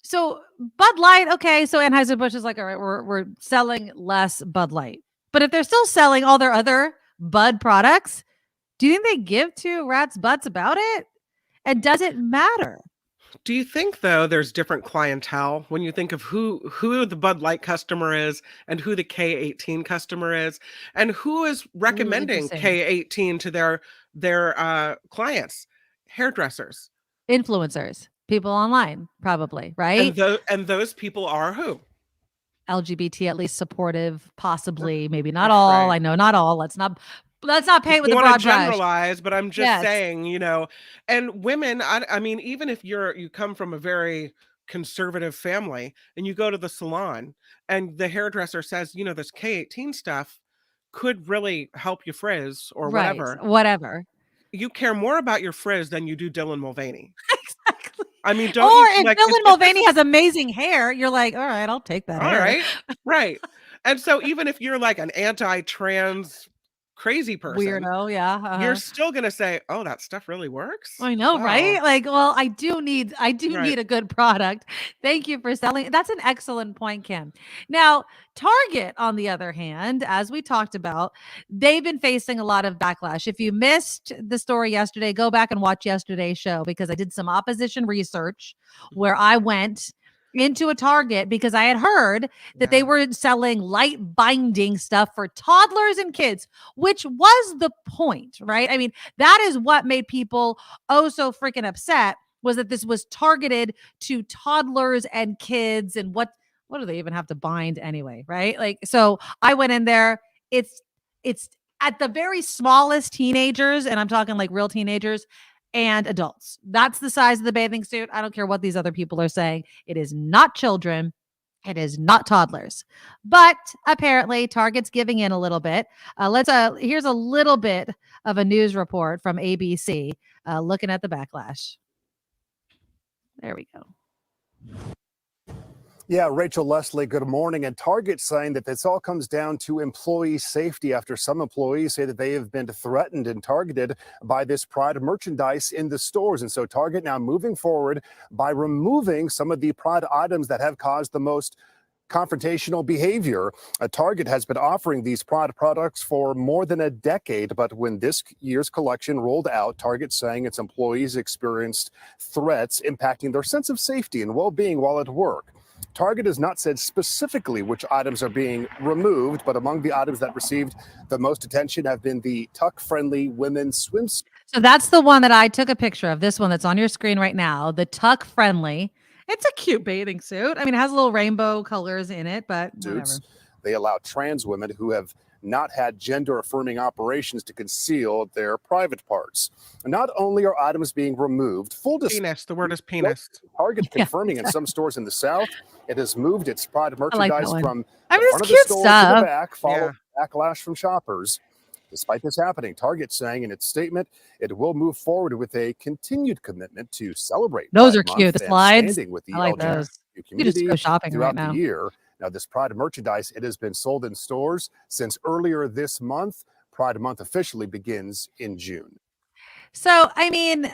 So Bud Light, okay, so Anheuser-Busch is like, all right, we're selling less Bud Light. But if they're still selling all their other Bud products, do you think they give two rats' butts about it? And does it matter? Do you think, though, there's different clientele when you think of who the Bud Light customer is and who the K18 customer is and who is recommending K18 to their clients? Hairdressers. Influencers. People online, probably, right? And those people are who? LGBT, at least supportive, possibly, maybe not all. Right. I know not all. Let's not paint with a broad brush. Generalize, but I'm just saying, and women, I mean, even if you come from a very conservative family and you go to the salon and the hairdresser says, this K18 stuff could really help you frizz or Right. whatever, Whatever. you care more about your frizz than you do Dylan Mulvaney. Exactly. I mean, Or don't you if like Dylan if Mulvaney this has amazing hair, you're like, all right, I'll take that all hair. right, right. And so even if you're like an anti-trans crazy person, Weirdo. Yeah. you're still gonna say, "Oh, that stuff really works." I know, Wow. right? Like, well, I do need Right. a good product. Thank you for selling. That's an excellent point, Kim. Now, Target, on the other hand, as we talked about, they've been facing a lot of backlash. If you missed the story yesterday, go back and watch yesterday's show because I did some opposition research where I went into a Target because I had heard that they Yeah. were selling light binding stuff for toddlers and kids, which was the point, right? I mean, that is what made people so freaking upset, was that this was targeted to toddlers and kids. And what do they even have to bind anyway, right? Like, so I went in there. It's at the very smallest teenagers, and I'm talking like real teenagers and adults. That's the size of the bathing suit. I don't care what these other people are saying. It is not children. It is not toddlers. But apparently Target's giving in a little bit. Here's a little bit of a news report from ABC looking at the backlash. There we go. Yeah, Rachel Leslie, good morning. And Target saying that this all comes down to employee safety after some employees say that they have been threatened and targeted by this Pride merchandise in the stores. And so Target now moving forward by removing some of the Pride items that have caused the most confrontational behavior. Target has been offering these Pride products for more than a decade, but when this year's collection rolled out, Target saying its employees experienced threats impacting their sense of safety and well-being while at work. Target has not said specifically which items are being removed, but among the items that received the most attention have been the tuck-friendly women's swimsuit. So that's the one that I took a picture of, this one that's on your screen right now, the tuck-friendly. It's a cute bathing suit. I mean, it has little rainbow colors in it, but whatever. They allow trans women who have not had gender-affirming operations to conceal their private parts. Not only are items being removed, Penis. The word is penis. Target confirming in some stores in the South, it has moved its Pride merchandise from the front of the store to the back, following backlash from shoppers. Despite this happening, Target saying in its statement, it will move forward with a continued commitment to celebrate those Pride are cute. Month The and slides. standing with the I like LGBT those. community You just go shopping throughout right now. the year. Now, this Pride merchandise, it has been sold in stores since earlier this month. Pride Month officially begins in June. So, I mean,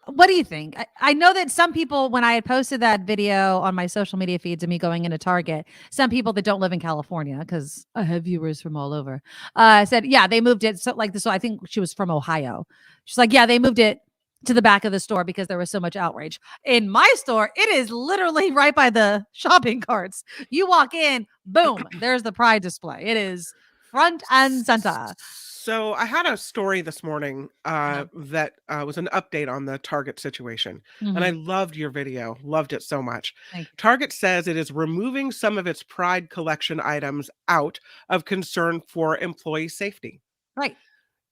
what do you think? I know that some people, when I had posted that video on my social media feeds of me going into Target, some people that don't live in California, because I have viewers from all over, said, yeah, they moved it. So like this, so I think she was from Ohio. She's like, yeah, they moved it to the back of the store because there was so much outrage. In my store, it is literally right by the shopping carts. You walk in, boom, there's the Pride display. It is front and center. So I had a story this morning that was an update on the Target situation. And I loved your video, loved it so much. Target says it is removing some of its Pride collection items out of concern for employee safety. Right.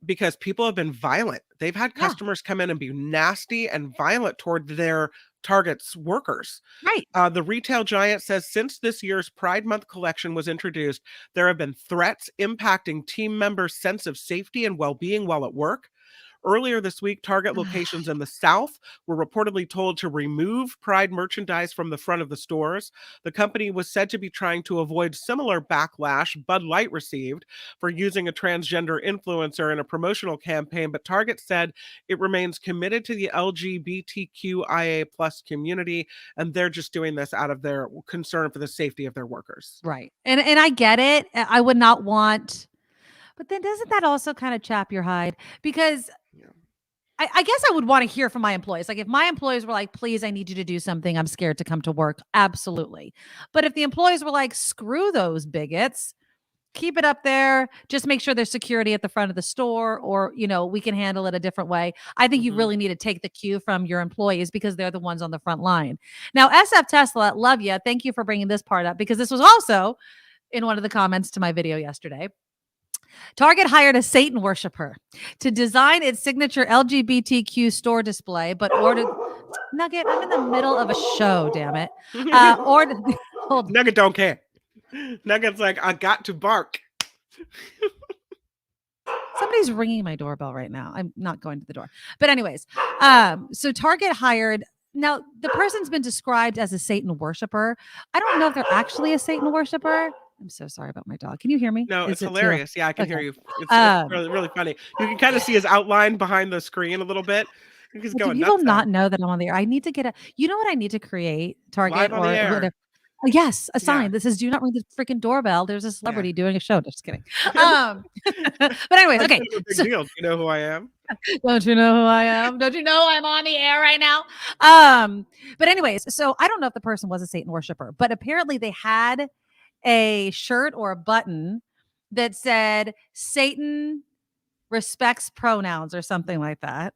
Because people have been violent. They've had customers come in and be nasty and violent toward their Target's workers. Right. The retail giant says since this year's Pride Month collection was introduced, there have been threats impacting team members' sense of safety and well-being while at work. Earlier this week, Target locations in the South were reportedly told to remove Pride merchandise from the front of the stores. The company was said to be trying to avoid similar backlash Bud Light received for using a transgender influencer in a promotional campaign, but Target said it remains committed to the LGBTQIA+ community, and they're just doing this out of their concern for the safety of their workers. Right. And I get it. I would not want, but then doesn't that also kind of chap your hide? Because I guess I would want to hear from my employees. Like if my employees were like, please, I need you to do something. I'm scared to come to work. Absolutely. But if the employees were like, screw those bigots, keep it up there. Just make sure there's security at the front of the store, or, we can handle it a different way. I think you really need to take the cue from your employees because they're the ones on the front line. Now, SF Tesla, love you. Thank you for bringing this part up because this was also in one of the comments to my video yesterday. Target hired a Satan worshiper to design its signature LGBTQ store display, but ordered Nugget, I'm in the middle of a show, damn it. Or hold on. Nugget don't care. Nugget's like, I got to bark. Somebody's ringing my doorbell right now. I'm not going to the door. But anyways, so Target hired. Now, the person's been described as a Satan worshiper. I don't know if they're actually a Satan worshiper. I'm so sorry about my dog. Can you hear me? No, Is it's it too- hilarious. Yeah, I can hear Okay. you. It's really, really funny. You can kind of see his outline behind the screen a little bit. He's Well, going do people nuts. not know that I'm on the air? I need to get a. You know what I need to create? Target Live on or the air. whatever. Oh, yes, a Yeah. sign that says "Do not ring the freaking doorbell." There's a celebrity doing a show. Just kidding. But anyways, That's okay. kind of a big deal. Do you know who I am? Don't you know who I am? Don't you know I'm on the air right now? But anyways, so I don't know if the person was a Satan worshiper, but apparently they had a shirt or a button that said Satan respects pronouns or something like that.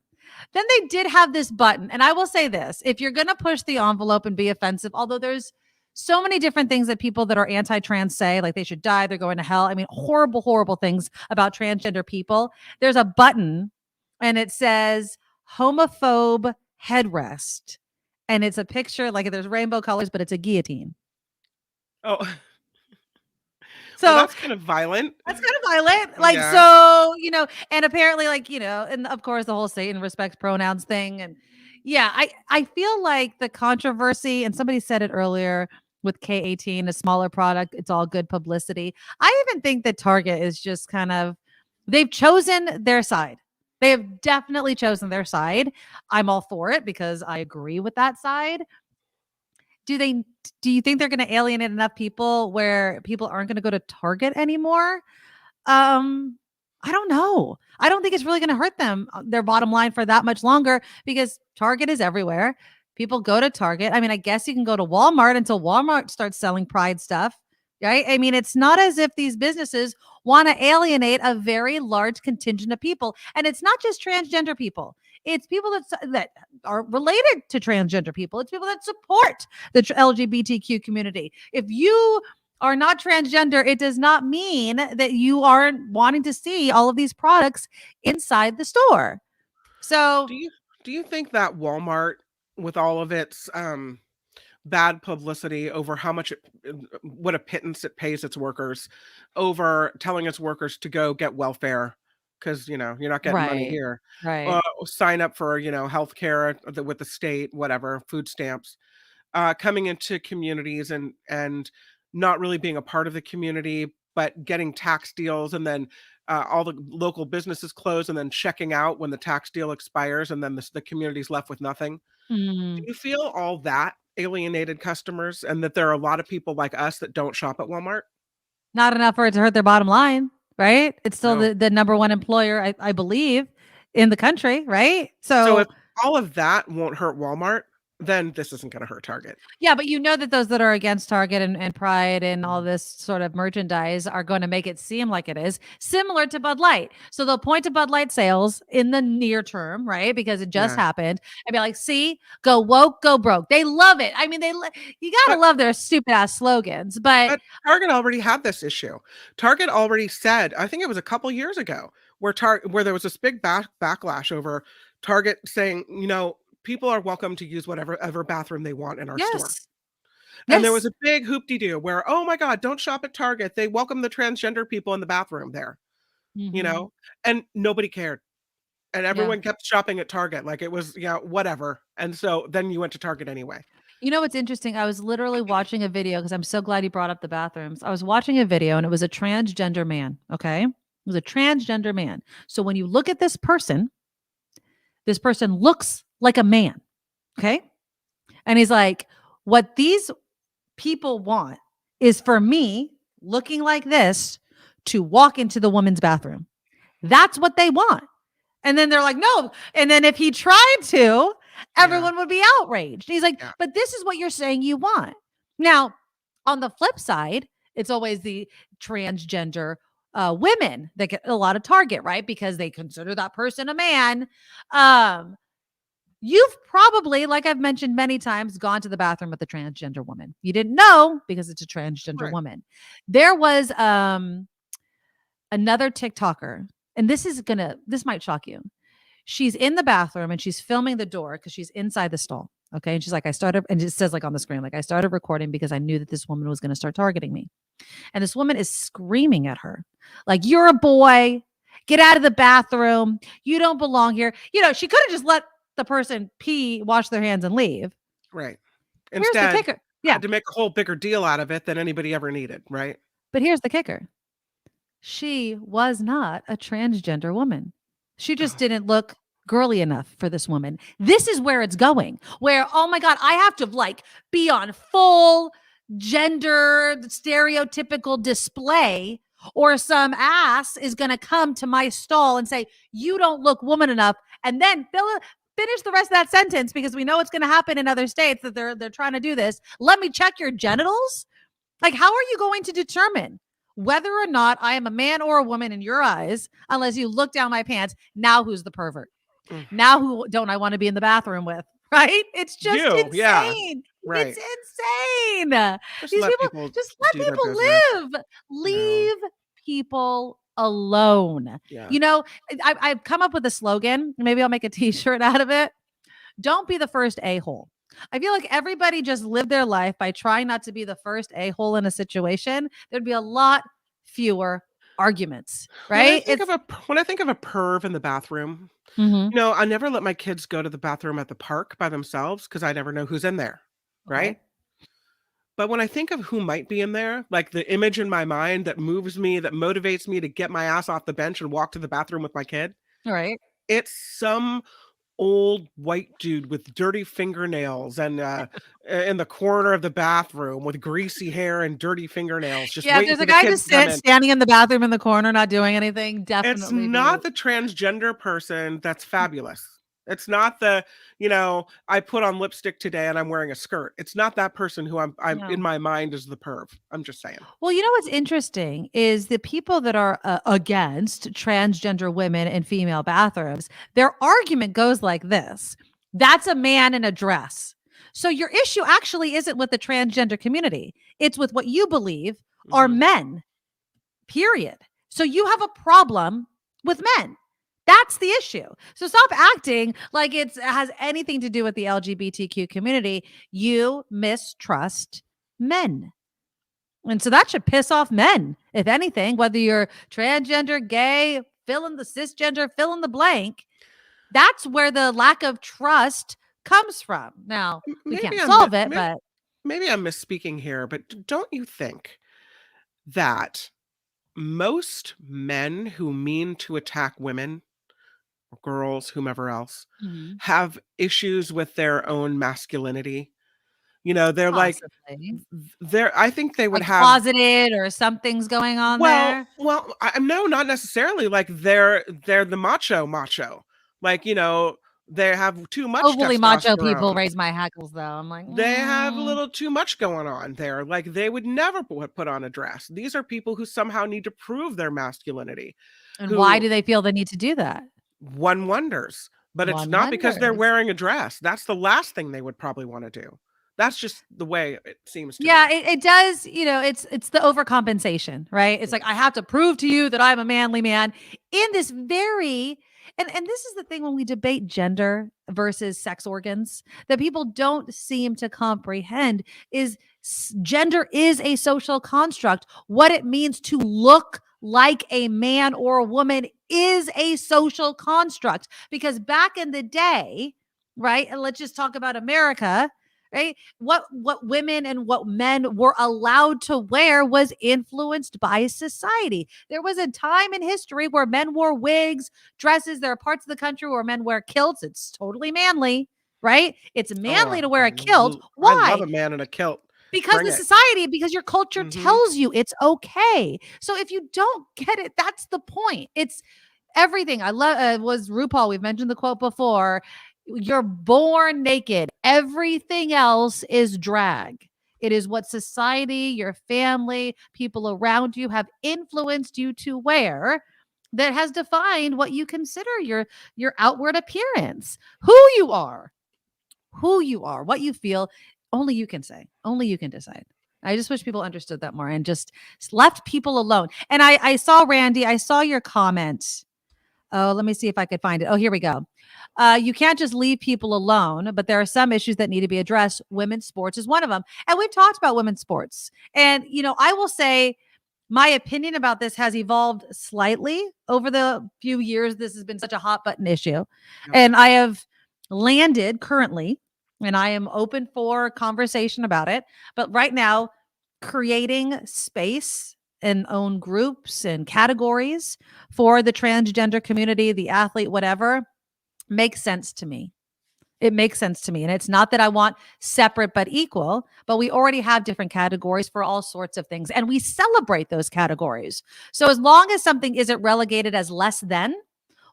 Then they did have this button. And I will say this, if you're going to push the envelope and be offensive, although there's so many different things that people that are anti-trans say, like they should die, they're going to hell. I mean, horrible, horrible things about transgender people. There's a button and it says homophobe headrest. And it's a picture, like there's rainbow colors, but it's a guillotine. Oh, So well, that's kind of violent. That's kind of violent. Like, Yeah. so, and apparently, like, and of course the whole Satan respects pronouns thing. And yeah, I feel like the controversy, and somebody said it earlier with K18, a smaller product, it's all good publicity. I even think that Target is just kind of, they've chosen their side. They have definitely chosen their side. I'm all for it because I agree with that side. Do you think they're going to alienate enough people where people aren't going to go to Target anymore? I don't know. I don't think it's really going to hurt them, their bottom line, for that much longer, because Target is everywhere. People go to Target. I mean, I guess you can go to Walmart until Walmart starts selling Pride stuff, right? I mean, it's not as if these businesses want to alienate a very large contingent of people. And it's not just transgender people. It's people that are related to transgender people. It's people that support the LGBTQ community. If you are not transgender, it does not mean that you aren't wanting to see all of these products inside the store. So Do you think that Walmart, with all of its bad publicity over how much what a pittance it pays its workers, over telling its workers to go get welfare because you're not getting money here, right. sign up for healthcare with the state, whatever, food stamps, coming into communities and not really being a part of the community, but getting tax deals, and then all the local businesses close and then checking out when the tax deal expires, and then the community's left with nothing. Do you feel all that alienated customers, and that there are a lot of people like us that don't shop at Walmart? Not enough for it to hurt their bottom line, right? It's still No. the number one employer, I believe, in the country, right? So if all of that won't hurt Walmart, then this isn't going to hurt Target. Yeah, but you know that those that are against Target and Pride and all this sort of merchandise are going to make it seem like it is similar to Bud Light. So they'll point to Bud Light sales in the near term, right? Because it just happened. And be like, see, go woke, go broke. They love it. I mean, you got to love their stupid ass slogans. But Target already had this issue. Target already said, I think it was a couple years ago, where there was this big backlash over Target saying, people are welcome to use whatever bathroom they want in our store. And there was a big hoop-de-doo where, oh my God, don't shop at Target. They welcome the transgender people in the bathroom there, and nobody cared. And everyone kept shopping at Target. Like it was, whatever. And so then you went to Target anyway. You know what's interesting? I was literally watching a video, because I'm so glad you brought up the bathrooms. I was watching a video and it was a transgender man. Okay. It was a transgender man. So when you look at this person looks like a man. Okay. And he's like, what these people want is for me looking like this to walk into the woman's bathroom. That's what they want. And then they're like, no. And then if he tried to, everyone would be outraged. He's like, but this is what you're saying you want. Now, on the flip side, it's always the transgender women that get a lot of target, right? Because they consider that person a man. You've probably, like I've mentioned many times, gone to the bathroom with a transgender woman. You didn't know because it's a transgender woman. There was another TikToker, and this might shock you. She's in the bathroom and she's filming the door because she's inside the stall. Okay. And she's like, I started, and it says like on the screen, like I started recording because I knew that this woman was going to start targeting me. And this woman is screaming at her, like, you're a boy, get out of the bathroom. You don't belong here. You know, she could have just let the person pee, wash their hands and leave. Right. Here's the Instead, kicker. Yeah. had to make a whole bigger deal out of it than anybody ever needed. Right. But here's the kicker. She was not a transgender woman. She just didn't look girly enough for this woman. This is where it's going, where, oh my God, I have to like be on full gender stereotypical display, or some ass is going to come to my stall and say, you don't look woman enough. And then finish the rest of that sentence, because we know it's going to happen in other states that they're trying to do this. Let me check your genitals. Like, how are you going to determine whether or not I am a man or a woman in your eyes, unless you look down my pants? Now who's the pervert? Now who don't I want to be in the bathroom with? Right? It's just insane. Yeah. Right. It's insane. Just let people live. Leave people alone. Yeah. You know, I've come up with a slogan. Maybe I'll make a t-shirt out of it. Don't be the first a-hole. I feel like everybody just lived their life by trying not to be the first a-hole in a situation. There'd be a lot fewer arguments, right? When I think of a perv in the bathroom, Mhm. you know, I never let my kids go to the bathroom at the park by themselves because I never know who's in there, right? Okay. But when I think of who might be in there, like the image in my mind that moves me, that motivates me to get my ass off the bench and walk to the bathroom with my kid, All right. it's some old white dude with dirty fingernails and in the corner of the bathroom with greasy hair and dirty fingernails. Just Yeah, if waiting there's for a the guy kids just to come in. standing in the bathroom in the corner, not doing anything. It's Definitely. not the transgender person that's fabulous. It's not the, you know, I put on lipstick today and I'm wearing a skirt. It's not that person who I'm No. in my mind is the perv. I'm just saying. Well, you know what's interesting is the people that are against transgender women in female bathrooms, their argument goes like this. That's a man in a dress. So your issue actually isn't with the transgender community. It's with what you believe are men, period. So you have a problem with men. That's the issue. So stop acting like it has anything to do with the LGBTQ community. You mistrust men. And so that should piss off men, if anything, whether you're transgender, gay, fill in the cisgender, fill in the blank. That's where the lack of trust comes from. Now, we can't solve it, but maybe I'm misspeaking here, but don't you think that most men who mean to attack women, girls, whomever else, have issues with their own masculinity? You know, they're possibly. I think they would Like have closeted or something's going on there. Well, no, not necessarily. Like they're the macho. Like, you know, they have too much Overly macho testosterone. people raise my hackles, though. I'm like, They have a little too much going on there. Like they would never put on a dress. These are people who somehow need to prove their masculinity. And why do they feel the need to do that? One wonders. But it's not because they're wearing a dress. That's the last thing they would probably want to do. That's just the way it seems to me. It does. You know, it's the overcompensation, right? It's like, I have to prove to you that I'm a manly man in this very, and this is the thing when we debate gender versus sex organs that people don't seem to comprehend is gender is a social construct. What it means to look like a man or a woman is a social construct, because back in the day, right? And let's just talk about America. Right? What women and what men were allowed to wear was influenced by society. There was a time in history where men wore wigs, dresses. There are parts of the country where men wear kilts. It's totally manly, right? It's manly to wear a kilt. Why? I love a man in a kilt. Because because your culture tells you it's okay. So if you don't get it, that's the point. It's everything. I love was RuPaul. We've mentioned the quote before. You're born naked. Everything else is drag. It is what society, your family, people around you have influenced you to wear that has defined what you consider your outward appearance, who you are, what you feel. Only you can say, only you can decide. I just wish people understood that more and just left people alone. And I saw, Randy, I saw your comment Oh, let me see if I could find it. Oh, here we go. You can't just leave people alone, but there are some issues that need to be addressed. Women's sports is one of them. And we've talked about women's sports. And, I will say my opinion about this has evolved slightly over the few years. This has been such a hot button issue. Yeah. And I have landed currently, and I am open for conversation about it. But right now, creating space and own groups and categories for the transgender community, the athlete, whatever, makes sense to me. It makes sense to me. And it's not that I want separate but equal, but we already have different categories for all sorts of things. And we celebrate those categories. So as long as something isn't relegated as less than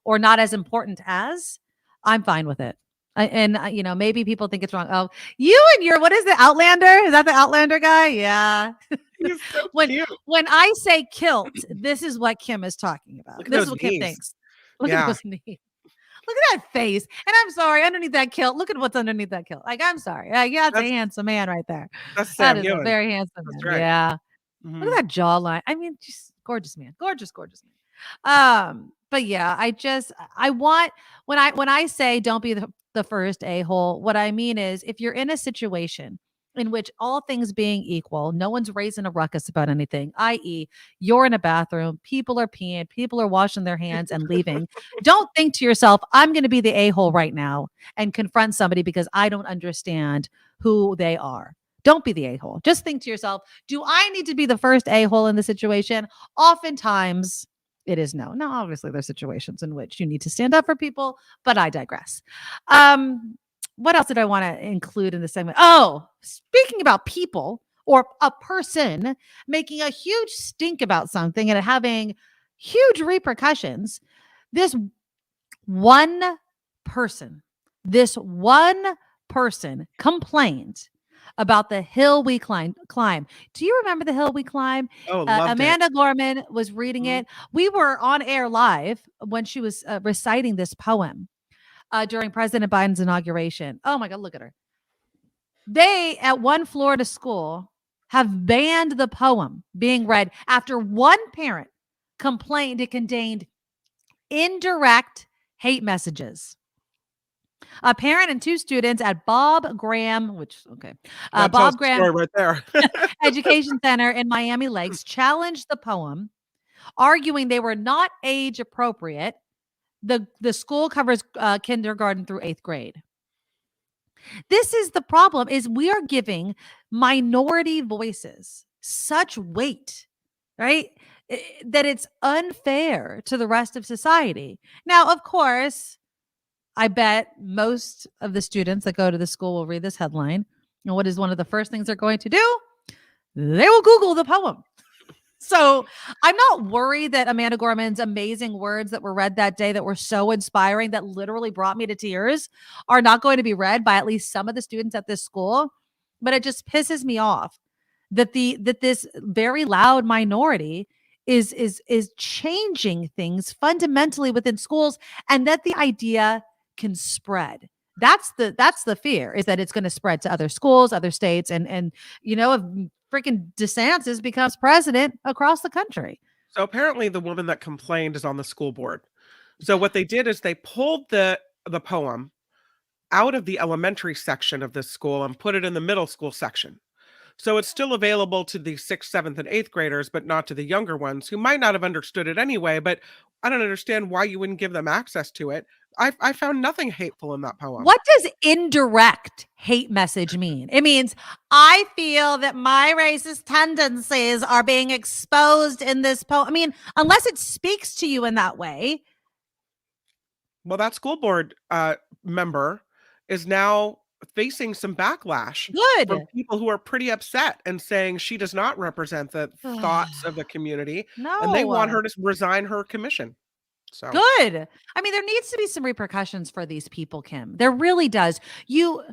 or not as important as, I'm fine with it. Maybe people think it's wrong. Oh, you and your, what is the Outlander? Is that the Outlander guy? Yeah. He's so when cute. I say kilt, this is what Kim is talking about. Look at This those is what Kim knees. thinks. Look Yeah. at those knees. Look at that face. And I'm sorry, underneath that kilt, look at what's underneath that kilt. Like, I'm sorry. That's a handsome man right there. That's That Sam is a Ewan. very handsome That's man. right. Yeah. Mhm. Look at that jawline. I mean, just gorgeous man. Gorgeous man. But yeah, I want, when I say don't be the first a-hole, what I mean is if you're in a situation in which all things being equal, no one's raising a ruckus about anything, i.e., you're in a bathroom, people are peeing, people are washing their hands and leaving. Don't think to yourself, I'm going to be the a-hole right now and confront somebody because I don't understand who they are. Don't be the a-hole. Just think to yourself, do I need to be the first a-hole in the situation? Oftentimes, it is no. Now, obviously, there's situations in which you need to stand up for people, but I digress. What else did I want to include in the segment? Oh, speaking about people or a person making a huge stink about something and it having huge repercussions, this one person complained about the hill we climb. Do you remember the hill we climb? Oh, loved Amanda Gorman was reading it. We were on air live when she was reciting this poem during President Biden's inauguration. Oh my God, look at her. They, at one Florida school, have banned the poem being read after one parent complained it contained indirect hate messages. A parent and two students at Bob Graham, Bob Graham right there. Education Center in Miami Lakes challenged the poem, arguing they were not age appropriate. The school covers kindergarten through 8th grade. This is the problem: is we are giving minority voices such weight, right? That it's unfair to the rest of society. Now, of course, I bet most of the students that go to the school will read this headline. And what is one of the first things they're going to do? They will Google the poem. So I'm not worried that Amanda Gorman's amazing words that were read that day that were so inspiring, that literally brought me to tears, are not going to be read by at least some of the students at this school. But it just pisses me off that this very loud minority is changing things fundamentally within schools, and that the idea can spread. That's the fear, is that it's going to spread to other schools, other states, and if freaking DeSantis becomes president across the country. So apparently the woman that complained is on the school board. So what they did is they pulled the poem out of the elementary section of this school and put it in the middle school section. So it's still available to the 6th, 7th, and 8th graders, but not to the younger ones who might not have understood it anyway. But I don't understand why you wouldn't give them access to it. I found nothing hateful in that poem. What does indirect hate message mean? It means I feel that my racist tendencies are being exposed in this poem. I mean, unless it speaks to you in that way. Well, that school board member is now facing some backlash from people who are pretty upset and saying she does not represent the thoughts of the community. No. And they want her to resign her commission. So good. I mean, there needs to be some repercussions for these people, Kim. There really does. And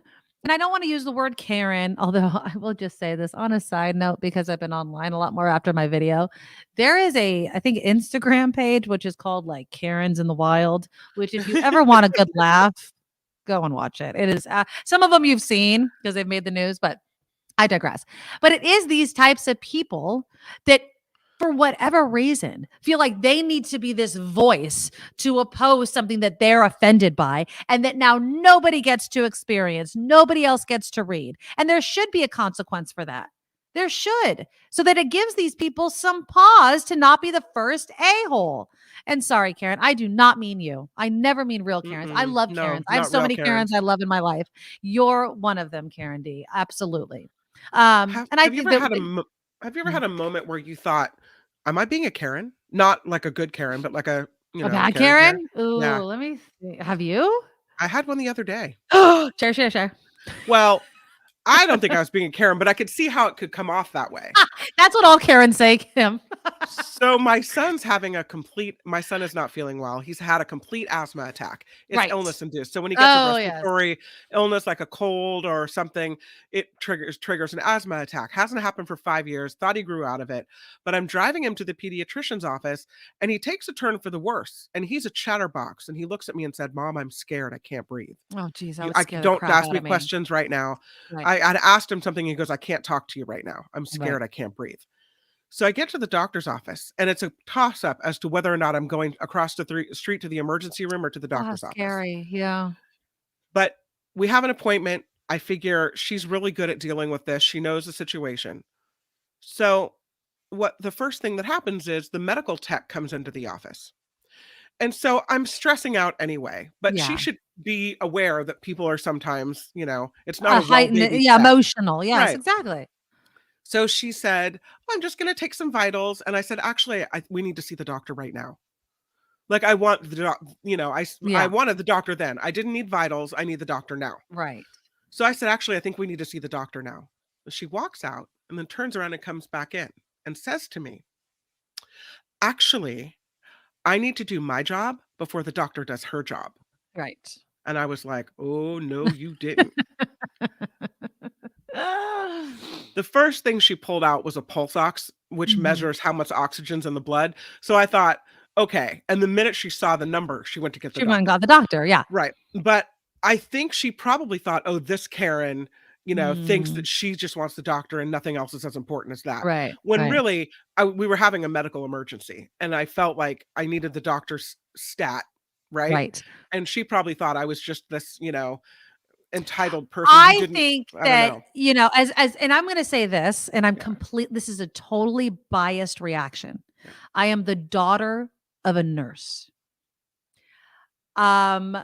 I don't want to use the word Karen, although I will just say this on a side note, because I've been online a lot more after my video. There is I think, Instagram page, which is called like Karen's in the Wild, which if you ever want a good laugh, go and watch it. It is some of them you've seen because they've made the news, but I digress. But it is these types of people that for whatever reason, feel like they need to be this voice to oppose something that they're offended by, and that now nobody gets to experience, nobody else gets to read. And there should be a consequence for that. There should, so that it gives these people some pause to not be the first a-hole. And sorry, Karen, I do not mean you. I never mean real Karens. I love No, Karens. I have not so real many Karens I love in my life. You're one of them, Karen D. Absolutely. And I Have you think ever that have you ever had a moment where you thought, "Am I being a Karen?" Not like a good Karen, but like a a bad Karen? Ooh, Yeah, let me see. Have you? I had one the other day. Share. Well, I don't think I was being a Karen, but I could see how it could come off that way. That's what all Karens say, Kim. So my son is not feeling well. He's had a complete asthma attack. It's Right. illness induced. So when he gets Oh, a yes. respiratory illness like a cold or something, it triggers an asthma attack. Hasn't happened for 5 years. Thought he grew out of it. But I'm driving him to the pediatrician's office and he takes a turn for the worse. And he's a chatterbox. And he looks at me and said, "Mom, I'm scared. I can't breathe. Oh, geez. I You- would I scare the don't crap ask out me of me. questions right now." Right. I had asked him something. He goes, "I can't talk to you right now. I'm scared. I can't breathe." So I get to the doctor's office and it's a toss up as to whether or not I'm going across the street to the emergency room or to the Oh, doctor's office. scary. Yeah. But we have an appointment. I figure she's really good at dealing with this. She knows the situation. So the first thing that happens is the medical tech comes into the office. And so I'm stressing out anyway, but she Yeah. should be aware that people are sometimes, it's A not a heightened, well-baby yeah, tech. emotional. Yes, Right. exactly. So she said, "I'm just going to take some vitals." And I said, "Actually, we need to see the doctor right now." Like I want the I Yeah. wanted the doctor then. I didn't need vitals. I need the doctor now. Right. So I said, "Actually, I think we need to see the doctor now." She walks out and then turns around and comes back in and says to me, "Actually, I need to do my job before the doctor does her job." Right. And I was like, "Oh, no, you didn't." The first thing she pulled out was a pulse ox, which Mhm. measures how much oxygen's in the blood. So I thought, okay. And the minute she saw the number, she went to get the She went and doctor. got the doctor. Yeah. Right. But I think she probably thought, "Oh, this Karen, thinks Mm, that she just wants the doctor and nothing else is as important as that." right. When Right. really, we were having a medical emergency and I felt like I needed the doctor's stat. Right. Right. And she probably thought I was just this, entitled person who I didn't, think I don't that, know. and I'm going to say this, and I'm Yeah. this is a totally biased reaction. Yeah. I am the daughter of a nurse. Um,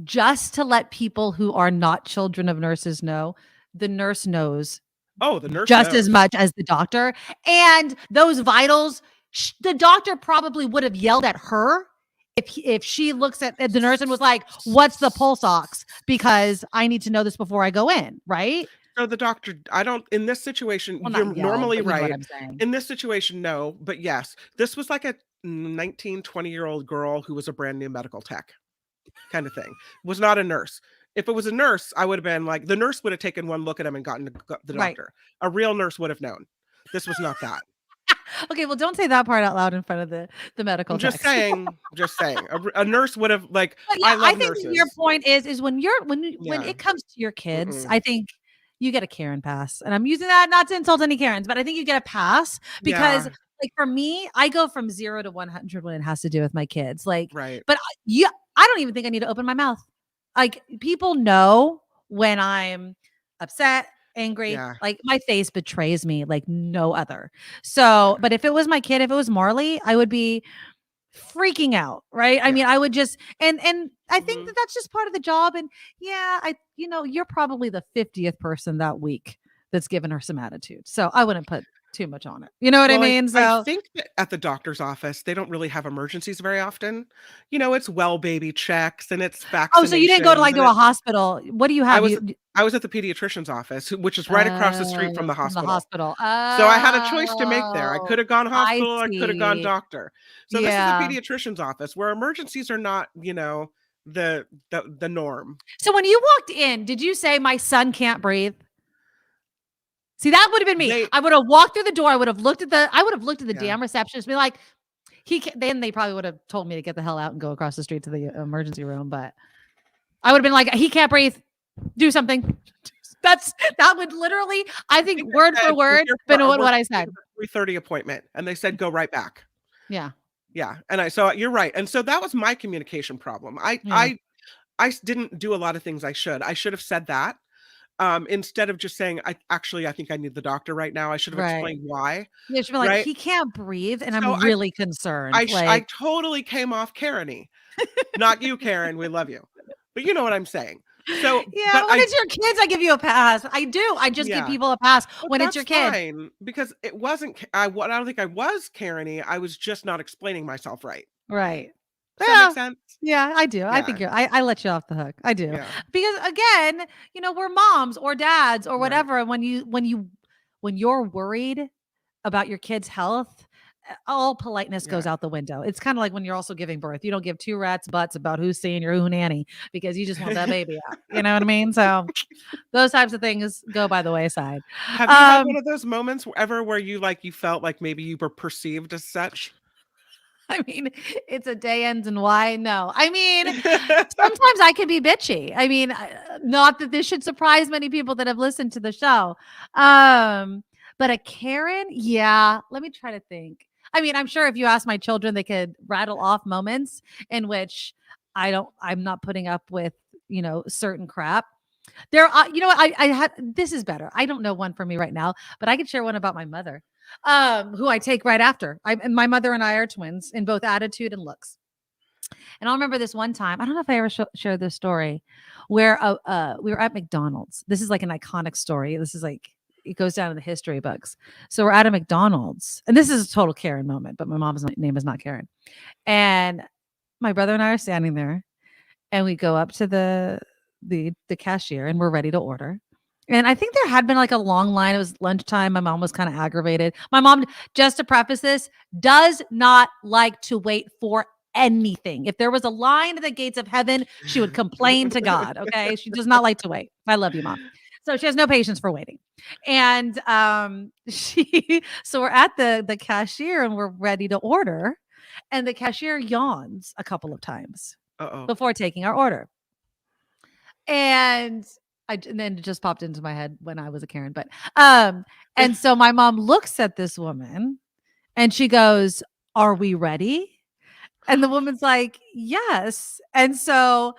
just to let people who are not children of nurses know, the nurse knows Oh, the nurse just as knows. much as the doctor. And those vitals, the doctor probably would have yelled at her if she looks at the nurse and was like, "What's the pulse ox? Because I need to know this before I go in." Right? So the doctor, in this situation, Well, you're not yell, normally but you know what right. I'm saying. In this situation, no, but yes, this was like a 19, 20-year-old girl who was a brand new medical tech kind of thing. Was not a nurse. If it was a nurse, I would have been like, the nurse would have taken one look at him and gotten the Right. doctor. A real nurse would have known. This was not that. Okay, well, don't say that part out loud in front of the medical I'm just techs. saying, a nurse would have But I yeah, love I think nurses. your point is when Yeah. it comes to your kids, Mm-mm. I think you get a Karen pass. And I'm using that not to insult any Karens, but I think you get a pass because Yeah, like for me, I go from 0 to 100 when it has to do with my kids. Like, right. but I don't even think I need to open my mouth. Like people know when I'm upset, angry, Yeah. like my face betrays me like no other. So, but if it was my kid, if it was Marley, I would be freaking out, right? I Yeah. mean, I would just and I think Mhm. that that's just part of the job. And yeah, you're probably the 50th person that week that's given her some attitude. So I wouldn't put too much on it. You know what I Well, mean? I So think that at the doctor's office, they don't really have emergencies very often. It's well baby checks and it's oh, so you didn't go to vaccinations like and to a hospital. What do you I have? was I was at the pediatrician's office, which is right across the street from the From the hospital. hospital. So I had a choice to make there. I could Oh, have gone I hospital, I could have gone see. doctor. So this is Yeah. the pediatrician's office where emergencies are not, the norm. So when you walked in, did you say my son can't breathe? See, that would have been me. They I would have walked through the door. I would have looked at the Yeah. damn receptionist, be like, then they probably would have told me to get the hell out and go across the street to the emergency room. But I would have been like, he can't breathe. Do something. That would literally, I think, word said, for "We're word, here for been our what I said. 3:30 appointment, and they said, go right back. Yeah. Yeah. And so you're right. And so that was my communication problem. Yeah. I didn't do a lot of things I should have said that. Instead of just saying, I think I need the doctor right now. I should have Right. explained why. Yeah, she'd be like, Right. he can't breathe, and So I'm really concerned. I Like, totally came off Karen-y. Not you, Karen. We love you. But you know what I'm saying. So, yeah, but but when it's your kids, I give you a pass. I do. I just give Yeah. people a pass But when it's your kid. fine, because it wasn't. I don't think I was Karen-y. I was just not explaining myself right. Right. Does that make sense? Yeah, I do. I think I let you off the hook. I do. Yeah. Because again, we're moms or dads or Right. whatever. And when you're worried about your kid's health, all politeness goes out the window. It's kind of like when you're also giving birth. You don't give two rats butts about who's seeing your who nanny because you just want that baby out. You know what I mean? So those types of things go by the wayside. Have you had one of those moments ever where you felt like maybe you were perceived as such? I mean, it's a day ends in Y. No, I mean, sometimes I can be bitchy. I mean, not that this should surprise many people that have listened to the show. But a Karen, yeah. Let me try to think. I mean, I'm sure if you ask my children, they could rattle off moments in which I'm not putting up with, certain crap. There, I had, this is better. I don't know one for me right now, but I could share one about my mother, who I take right after. And my mother and I are twins in both attitude and looks. And I'll remember this one time. I don't know if I ever shared this story where we were at McDonald's. This is like an iconic story. This is like, it goes down in the history books. So we're at a McDonald's, and this is a total Karen moment, but my mom's name is not Karen. And my brother and I are standing there, and we go up to the cashier, and we're ready to order. And I think there had been like a long line. It was lunchtime. My mom was kind of aggravated. My mom, just to preface this, does not like to wait for anything. If there was a line at the gates of heaven, she would complain to God. Okay. She does not like to wait. I love you, Mom. So she has no patience for waiting. And so we're at the cashier and we're ready to order. And the cashier yawns a couple of times before taking our order. And then it just popped into my head when I was a Karen. But and so my mom looks at this woman and she goes, "Are we ready?" And the woman's like, "Yes." And so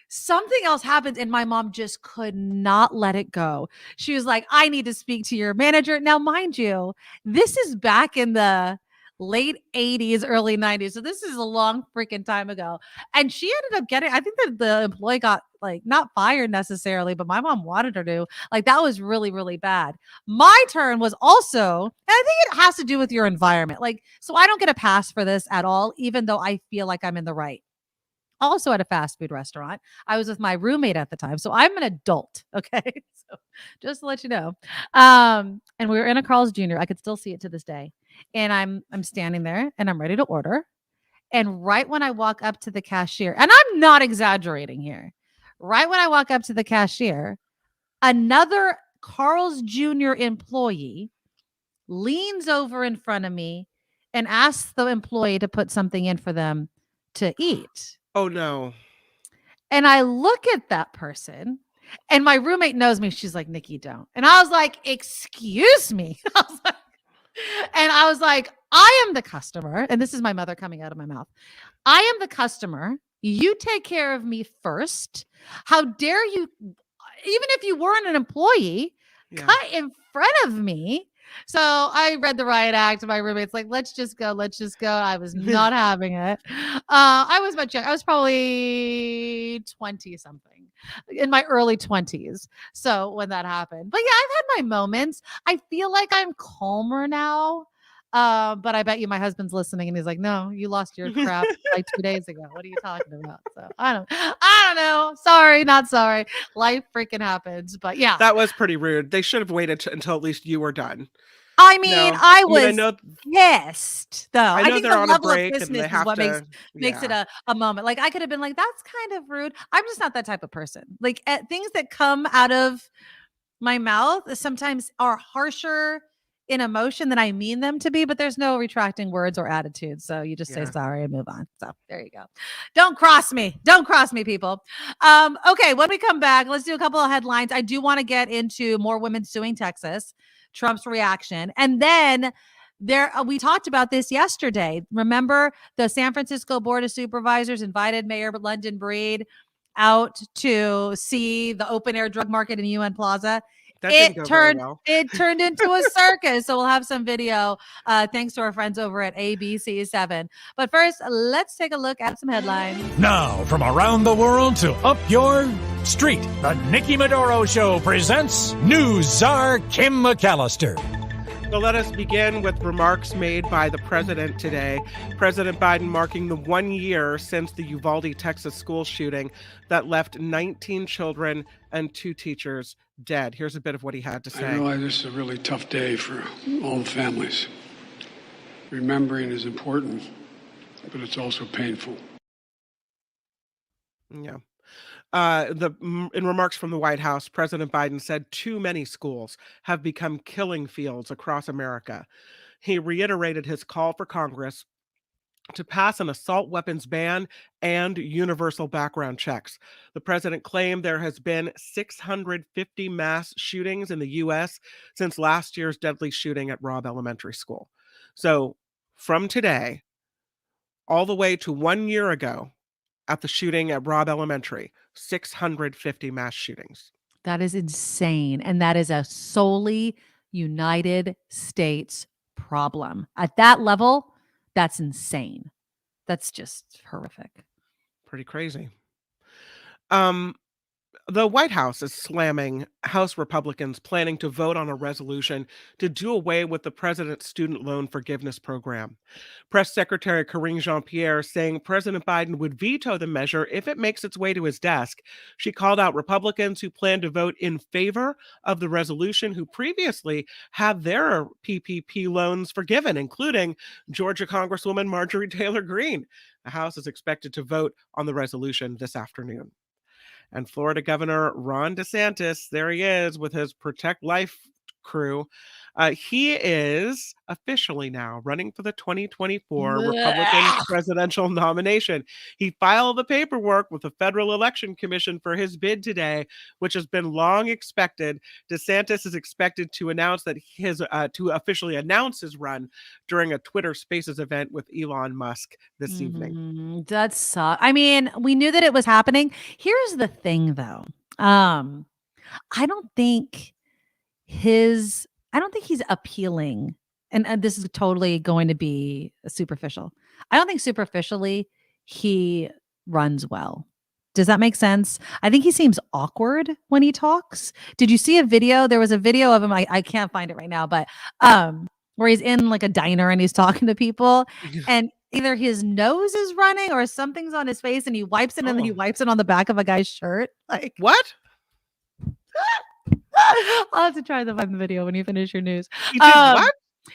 something else happens, and my mom just could not let it go. She was like, "I need to speak to your manager." Now, mind you, this is back in the late 80s, early 90s. So this is a long freaking time ago. And she ended up getting, I think that the employee got not fired necessarily, but my mom wanted her to. That was really, really bad. My turn was also, and I think it has to do with your environment. So I don't get a pass for this at all, even though I feel like I'm in the right. Also at a fast food restaurant. I was with my roommate at the time. So I'm an adult. Okay. So just to let you know. And we were in a Carl's Jr. I could still see it to this day. And I'm standing there and I'm ready to order. And right when I walk up to the cashier, and I'm not exaggerating here, right when I walk up to the cashier, another Carl's Jr. employee leans over in front of me and asks the employee to put something in for them to eat. Oh, no. And I look at that person, and my roommate knows me. She's like, "Nikki, don't." And I was like, "Excuse me." I was like, "I am the customer." And this is my mother coming out of my mouth. "I am the customer. You take care of me first. How dare you, even if you weren't an employee, cut in front of me?" So I read the riot act. My roommate's like, let's just go. I was not having it. I was much younger. I was probably 20 something, in my early 20s. So when that happened, but yeah, I've had my moments. I feel like I'm calmer now. But I bet you my husband's listening and he's like, "No, you lost your crap 2 days ago. What are you talking about?" So I don't know. Sorry, not sorry. Life freaking happens. But yeah. That was pretty rude. They should have waited until at least you were done. I mean, I was pissed though. I know think they're the on a level of break and business they is have what to. makes it a moment. I could have been like, that's kind of rude. I'm just not that type of person. Things that come out of my mouth sometimes are harsher in emotion than I mean them to be, but there's no retracting words or attitudes. So you just say sorry and move on. So there you go. Don't cross me, people. Okay. When we come back, let's do a couple of headlines. I do want to get into more women suing Texas, Trump's reaction, and then we talked about this yesterday. Remember, the San Francisco Board of Supervisors invited Mayor London Breed out to see the open air drug market in UN Plaza. That didn't go very well. It turned into a circus. So we'll have some video thanks to our friends over at ABC7. But first, let's take a look at some headlines. Now, from around the world to up your street, the Nikki Medoro Show presents News Czar Kim McAllister. So let us begin with remarks made by the president today. President Biden marking the 1 year since the Uvalde, Texas school shooting that left 19 children and 2 teachers dead. Here's a bit of what he had to say. I realize this is a really tough day for all the families. Remembering is important, but it's also painful. Yeah. In remarks from the White House, President Biden said too many schools have become killing fields across America. He reiterated his call for Congress to pass an assault weapons ban and universal background checks. The president claimed there has been 650 mass shootings in the U.S. since last year's deadly shooting at Robb Elementary School. So from today all the way to 1 year ago, at the shooting at Robb Elementary, 650 mass shootings. That is insane. And that is a solely United States problem. At that level, that's insane. That's just horrific. Pretty crazy. The White House is slamming House Republicans planning to vote on a resolution to do away with the president's student loan forgiveness program. Press Secretary Karine Jean-Pierre saying President Biden would veto the measure if it makes its way to his desk. She called out Republicans who plan to vote in favor of the resolution who previously had their PPP loans forgiven, including Georgia Congresswoman Marjorie Taylor Greene. The House is expected to vote on the resolution this afternoon. And Florida Governor Ron DeSantis, there he is with his Protect Life crew. He is officially now running for the 2024 Republican presidential nomination. He filed the paperwork with the Federal Election Commission for his bid today, which has been long expected. DeSantis is expected to announce that to officially announce his run during a Twitter Spaces event with Elon Musk this evening. That's I mean, we knew that it was happening. Here's the thing, though. I don't think he's appealing. And this is totally going to be superficial. I don't think superficially he runs well. Does that make sense? I think he seems awkward when he talks. Did you see a video? There was a video of him. I can't find it right now, but where he's in like a diner and he's talking to people and either his nose is running or something's on his face and he wipes it and then he wipes it on the back of a guy's shirt. Like what? I'll have to try to find the video when you finish your news. He did what?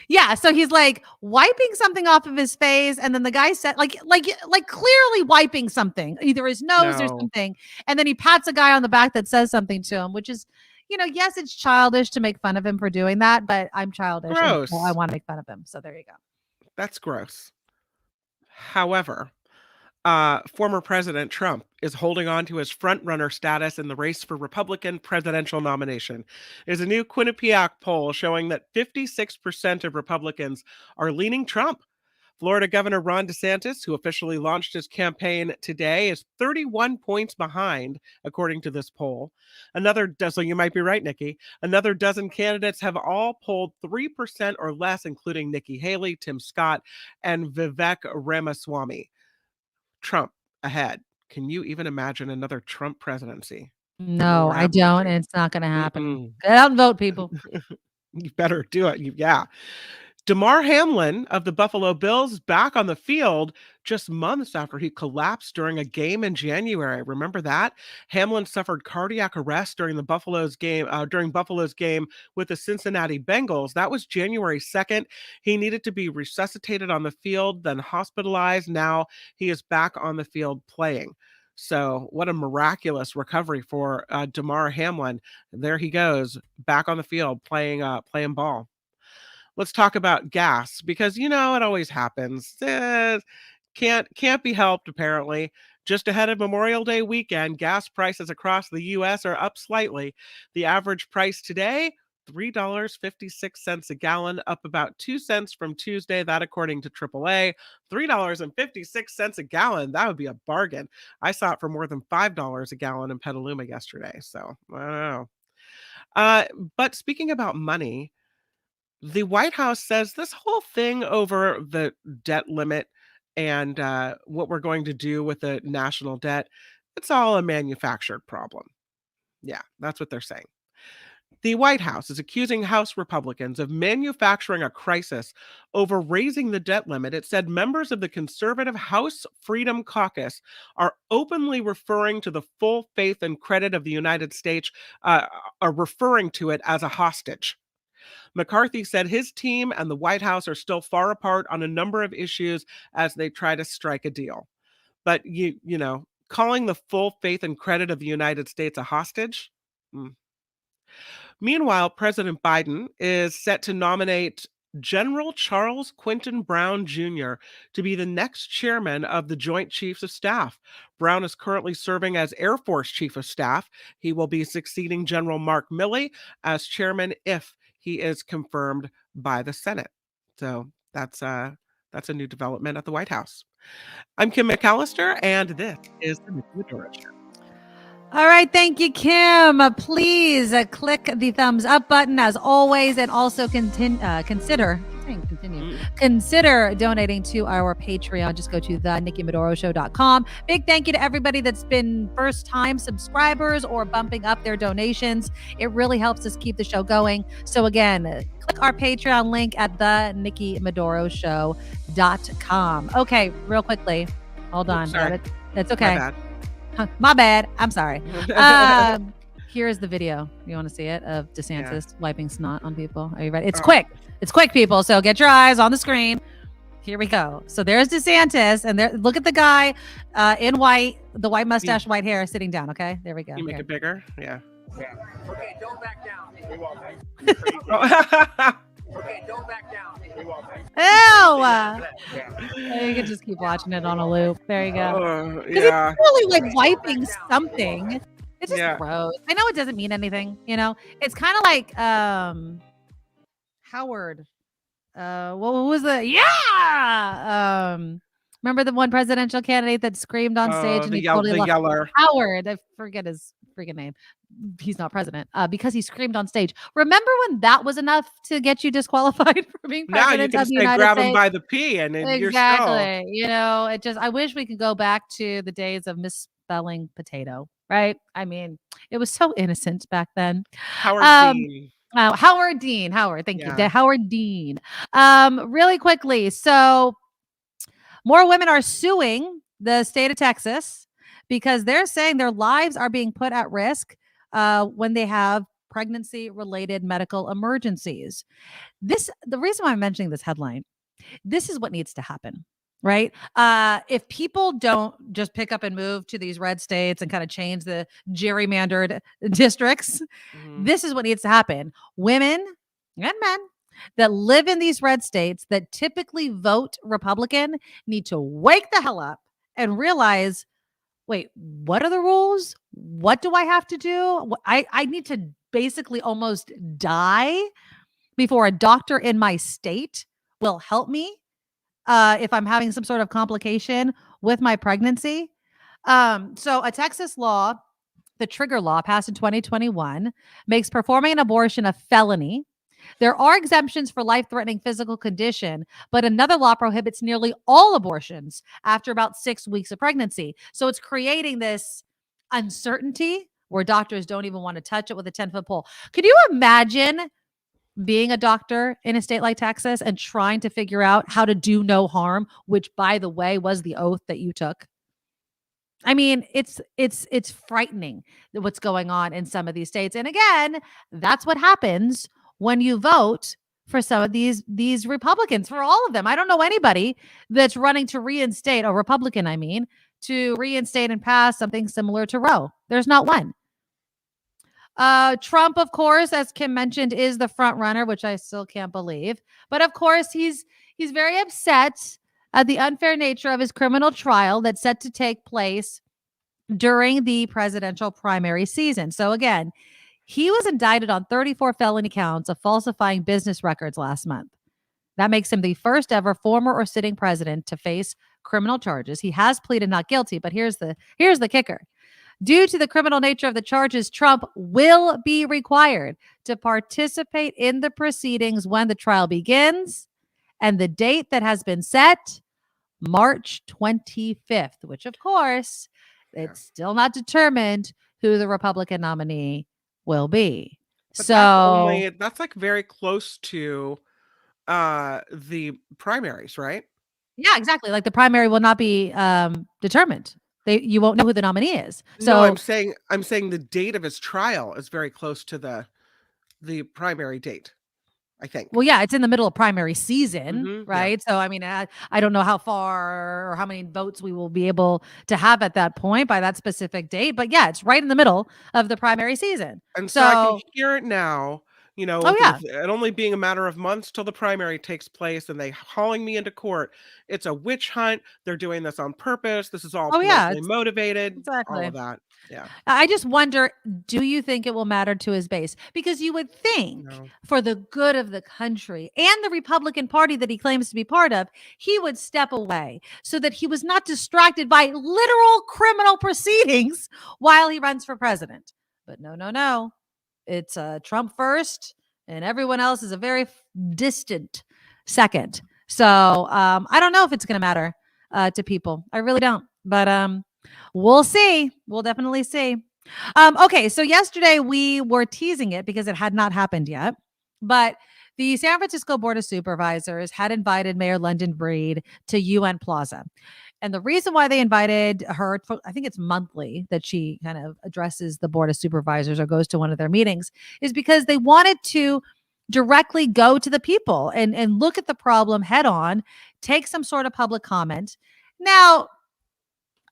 Yeah, so he's like wiping something off of his face, and then the guy said, like clearly wiping something, either his nose or something, and then he pats a guy on the back that says something to him, which is, yes, it's childish to make fun of him for doing that, but I'm childish. Gross. And I want to make fun of him, so there you go. That's gross. However, former President Trump is holding on to his front-runner status in the race for Republican presidential nomination. There's a new Quinnipiac poll showing that 56% of Republicans are leaning Trump. Florida Governor Ron DeSantis, who officially launched his campaign today, is 31 points behind, according to this poll. So you might be right, Nikki. Another dozen candidates have all polled 3% or less, including Nikki Haley, Tim Scott, and Vivek Ramaswamy. Trump ahead. Can you even imagine another Trump presidency? No, I don't, and it's not going to happen. Get out and vote, people. You better do it. Yeah. Damar Hamlin of the Buffalo Bills back on the field just months after he collapsed during a game in January. Remember that? Hamlin suffered cardiac arrest during Buffalo's game with the Cincinnati Bengals. That was January 2nd. He needed to be resuscitated on the field, then hospitalized. Now he is back on the field playing. So what a miraculous recovery for Damar Hamlin. There he goes, back on the field playing ball. Let's talk about gas because, it always happens. Can't be helped, apparently. Just ahead of Memorial Day weekend, gas prices across the U.S. are up slightly. The average price today, $3.56 a gallon, up about 2 cents from Tuesday. That, according to AAA, $3.56 a gallon. That would be a bargain. I saw it for more than $5 a gallon in Petaluma yesterday. So I don't know. But speaking about money, the White House says this whole thing over the debt limit and what we're going to do with the national debt, it's all a manufactured problem. Yeah, that's what they're saying. The White House is accusing House Republicans of manufacturing a crisis over raising the debt limit. It said members of the conservative House Freedom Caucus are openly referring to the full faith and credit of the United States, are referring to it as a hostage. McCarthy said his team and the White House are still far apart on a number of issues as they try to strike a deal. But, you know, calling the full faith and credit of the United States a hostage? Meanwhile, President Biden is set to nominate General Charles Quinton Brown Jr. to be the next chairman of the Joint Chiefs of Staff. Brown is currently serving as Air Force Chief of Staff. He will be succeeding General Mark Milley as chairman if he is confirmed by the Senate. So that's a new development at the White House. I'm Kim McAllister, and this is the Nikki Medoro Show. All right. Thank you, Kim. Please click the thumbs up button as always, and also consider donating to our Patreon. Just go to thenikkimedoroshow.com. Big thank you to everybody that's been first-time subscribers or bumping up their donations. It really helps us keep the show going. So again, click our Patreon link at thenikkimedoroshow.com. Okay, real quickly. Hold on. Sorry. That's okay. My bad. My bad. I'm sorry. Here's the video. You want to see it of DeSantis wiping snot on people? Are you ready? It's quick. It's quick, people. So get your eyes on the screen. Here we go. So there's DeSantis, and there. Look at the guy in white, the white mustache, white hair, sitting down. Okay, there we go. You make it bigger. Yeah. Okay, don't back down. We won't. Okay, don't back down. We won't. You can just keep watching it on a loop. There you go. Yeah. It's really like wiping something. It's just gross. I know it doesn't mean anything. You know, it's kind of like Howard. What was the remember the one presidential candidate that screamed on stage and he totally yeller. Howard. I forget his freaking name. He's not president because he screamed on stage. Remember when that was enough to get you disqualified for being president? Now you can of the say United grab States? him by the pee and then Exactly. You know, it just, I wish we could go back to the days of misspelling potato, right? I mean, it was so innocent back then. Howard Dean. Howard Dean. Howard, thank you. Howard Dean. Really quickly. So more women are suing the state of Texas because they're saying their lives are being put at risk when they have pregnancy-related medical emergencies. The reason why I'm mentioning this headline, this is what needs to happen, right? If people don't just pick up and move to these red states and kind of change the gerrymandered districts, this is what needs to happen. Women and men that live in these red states that typically vote Republican need to wake the hell up and realize, wait, what are the rules? What do I have to do? I need to basically almost die before a doctor in my state will help me if I'm having some sort of complication with my pregnancy. So a Texas law, the trigger law passed in 2021, makes performing an abortion a felony. There are exemptions for life-threatening physical condition, but another law prohibits nearly all abortions after about 6 weeks of pregnancy. So it's creating this uncertainty where doctors don't even want to touch it with a 10-foot pole. Could you imagine being a doctor in a state like Texas and trying to figure out how to do no harm, which, by the way, was the oath that you took? I mean, it's frightening what's going on in some of these states. And again, that's what happens when you vote for some of these Republicans, for all of them. I don't know anybody that's running to reinstate, a Republican, I mean, to reinstate and pass something similar to Roe. There's not one. Trump, of course, as Kim mentioned, is the front runner, which I still can't believe. But of course, he's very upset at the unfair nature of his criminal trial that's set to take place during the presidential primary season. So again, He was indicted on 34 felony counts of falsifying business records last month. That makes him the first ever former or sitting president to face criminal charges. He has pleaded not guilty, but here's the kicker. Due to the criminal nature of the charges, Trump will be required to participate in the proceedings when the trial begins, and the date that has been set, March 25th, which of course, it's still not determined who the Republican nominee will be. But So that's like very close to the primaries, right? yeah, exactly. Like the primary will not be determined. You won't know who the nominee is. So No, I'm saying the date of his trial is very close to the primary date, I think. well, yeah, it's in the middle of primary season, Yeah. right? So, I mean, I don't know how far or how many votes we will be able to have at that point by that specific date. But yeah, it's right in the middle of the primary season. And so I can hear it now, Oh, yeah. with it only being a matter of months till the primary takes place and they hauling me into court. It's a witch hunt. They're doing this on purpose. This is all Oh, yeah, politically motivated. All exactly. of that. Yeah. I just wonder, do you think it will matter to his base? Because you would think No. for the good of the country and the Republican Party that he claims to be part of, he would step away so that he was not distracted by literal criminal proceedings while he runs for president. But no. It's Trump first, and everyone else is a very distant second. So I don't know if it's going to matter to people. I really don't. But we'll see. We'll definitely see. Okay, so yesterday we were teasing it because it had not happened yet. But the San Francisco Board of Supervisors had invited Mayor London Breed to UN Plaza. And the reason why they invited her, I think it's monthly that she kind of addresses the Board of Supervisors or goes to one of their meetings, is because they wanted to directly go to the people and look at the problem head on, take some sort of public comment. Now,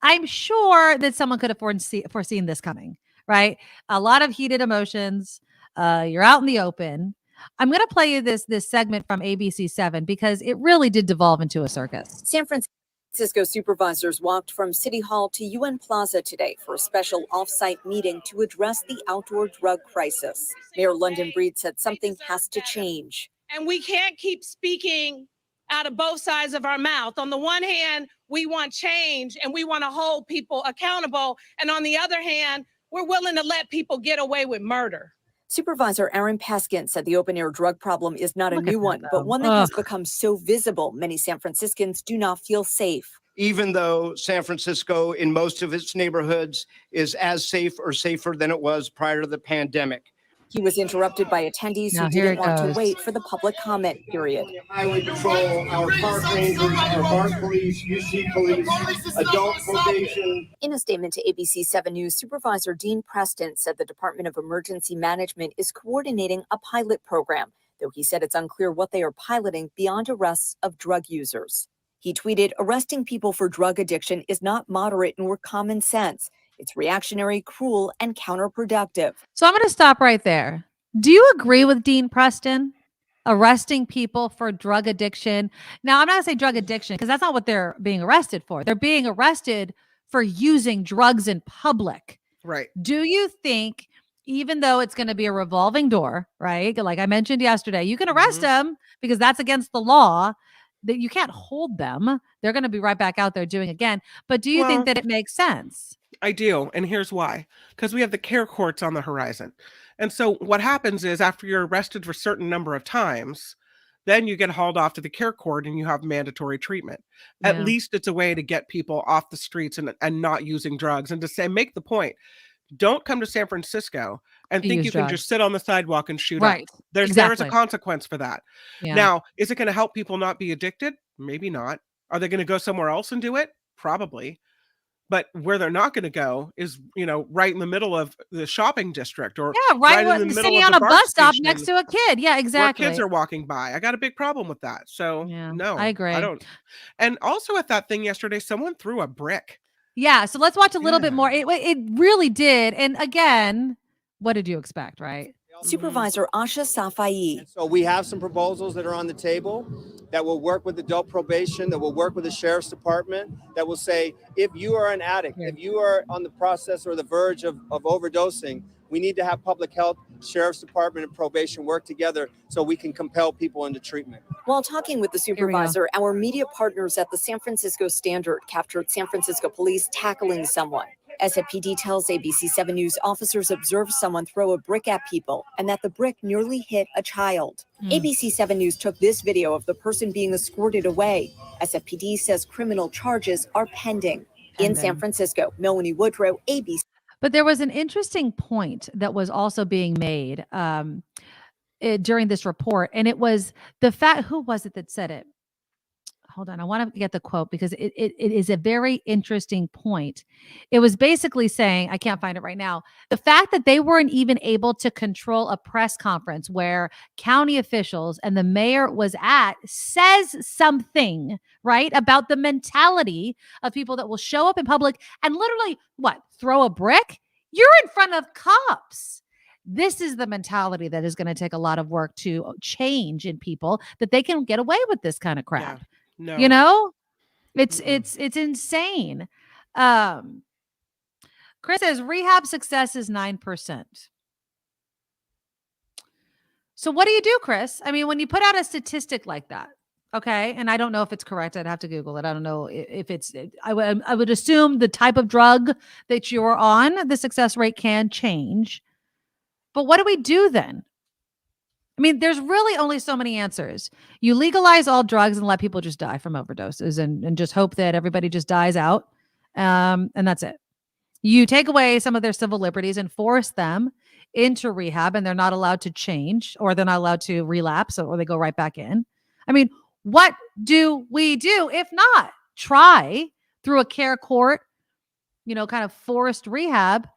I'm sure that someone could have foreseen this coming, right? A lot of heated emotions. You're out in the open. I'm going to play you this segment from ABC 7 because it really did devolve into a circus. San Francisco supervisors walked from City Hall to UN Plaza today for a special off-site meeting to address the outdoor drug crisis. Mayor London Breed said something has to change. And we can't keep speaking out of both sides of our mouth. On the one hand, we want change and we want to hold people accountable. And on the other hand, we're willing to let people get away with murder. Supervisor Aaron Peskin said the open-air drug problem is not a new one, but one that has become so visible, many San Franciscans do not feel safe. Even though San Francisco, in most of its neighborhoods, is as safe or safer than it was prior to the pandemic. He was interrupted by attendees who didn't want to wait for the public comment period. Highway Patrol, our park rangers, our bar police, UC police, adult probation. In a statement to ABC 7 News, Supervisor Dean Preston said the Department of Emergency Management is coordinating a pilot program, though he said it's unclear what they are piloting beyond arrests of drug users. He tweeted, "Arresting people for drug addiction is not moderate nor common sense. It's reactionary, cruel, and counterproductive." So I'm going to stop right there. Do you agree with Dean Preston? Arresting people for drug addiction. Now, I'm not going to say drug addiction because that's not what they're being arrested for. They're being arrested for using drugs in public. Right. Do you think, even though it's going to be a revolving door, right? Like I mentioned yesterday, you can arrest them because that's against the law, that you can't hold them. They're going to be right back out there doing again. But do you think that it makes sense? I do. And here's why. Because we have the care courts on the horizon. And so what happens is after you're arrested for a certain number of times, then you get hauled off to the care court and you have mandatory treatment. Yeah. At least it's a way to get people off the streets and not using drugs, and to say, make the point. Don't come to San Francisco and think you can just sit on the sidewalk and shoot up. There is a consequence for that. Yeah. Now, is it going to help people not be addicted? Maybe not. Are they going to go somewhere else and do it? Probably. But where they're not going to go is, right in the middle of the shopping district, or right in the middle sitting of on the a BART bus stop station next to a kid. Yeah, exactly. where kids are walking by. I got a big problem with that. So no, I agree. I don't. And also at that thing yesterday, someone threw a brick. Yeah, so let's watch a little bit more. It really did. And again, what did you expect, right? Supervisor Asha Safai. So we have some proposals that are on the table that will work with adult probation, that will work with the sheriff's department, that will say, if you are an addict, if you are on the process or the verge of overdosing, we need to have public health, sheriff's department, and probation work together so we can compel people into treatment. While talking with the supervisor, our media partners at the San Francisco Standard captured San Francisco police tackling someone. SFPD tells ABC 7 News officers observed someone throw a brick at people and that the brick nearly hit a child. ABC 7 News took this video of the person being escorted away. SFPD says criminal charges are pending. In San Francisco, Melanie Woodrow, ABC. But there was an interesting point that was also being made during this report. And it was the fact, who was it that said it? Hold on, I want to get the quote because it is a very interesting point. It was basically saying, I can't find it right now, the fact that they weren't even able to control a press conference where county officials and the mayor was at says something, right, about the mentality of people that will show up in public and literally, throw a brick? You're in front of cops. This is the mentality that is going to take a lot of work to change in people, that they can get away with this kind of crap. Yeah. No. You know, it's insane. Chris says rehab success is 9%. So what do you do, Chris? I mean, when you put out a statistic like that, okay, and I don't know if it's correct. I'd have to Google it. I don't know if it's, I would assume the type of drug that you're on, the success rate can change. But what do we do then? I mean, there's really only so many answers. You legalize all drugs and let people just die from overdoses and just hope that everybody just dies out. And that's it. You take away some of their civil liberties and force them into rehab, and they're not allowed to change, or they're not allowed to relapse, or they go right back in. I mean, what do we do if not try through a care court, kind of forced rehab?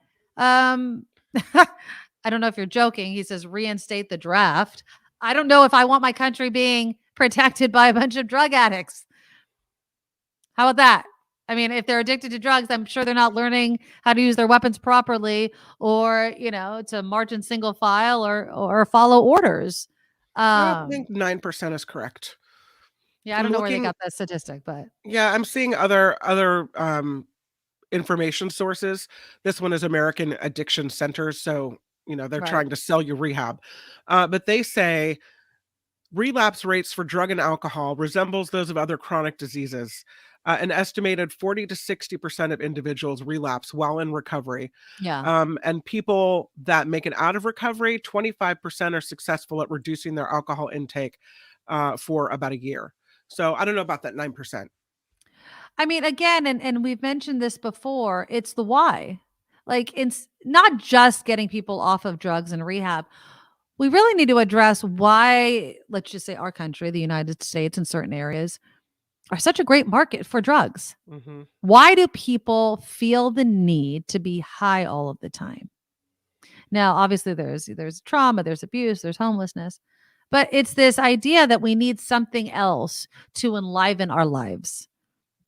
I don't know if you're joking. He says reinstate the draft. I don't know if I want my country being protected by a bunch of drug addicts. How about that? I mean, if they're addicted to drugs, I'm sure they're not learning how to use their weapons properly, or, to march in single file or follow orders. I think 9% is correct. Yeah, I don't know where they got that statistic, but yeah, I'm seeing other information sources. This one is American Addiction Centers, so they're trying to sell you rehab. But they say relapse rates for drug and alcohol resembles those of other chronic diseases. An estimated 40 to 60% of individuals relapse while in recovery. Yeah. And people that make it out of recovery, 25% are successful at reducing their alcohol intake for about a year. So I don't know about that 9%. I mean, again, and we've mentioned this before, it's the why. Like, it's not just getting people off of drugs and rehab. We really need to address why, let's just say our country, the United States in certain areas, are such a great market for drugs. Mm-hmm. Why do people feel the need to be high all of the time? Now, obviously, there's trauma, there's abuse, there's homelessness. But it's this idea that we need something else to enliven our lives.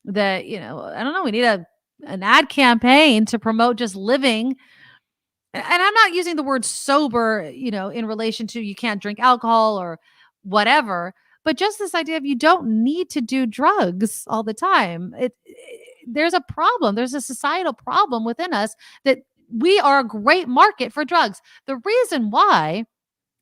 That, I don't know, we need an ad campaign to promote just living. And I'm not using the word sober, in relation to you can't drink alcohol or whatever, but just this idea of you don't need to do drugs all the time. There's a problem. There's a societal problem within us that we are a great market for drugs. The reason why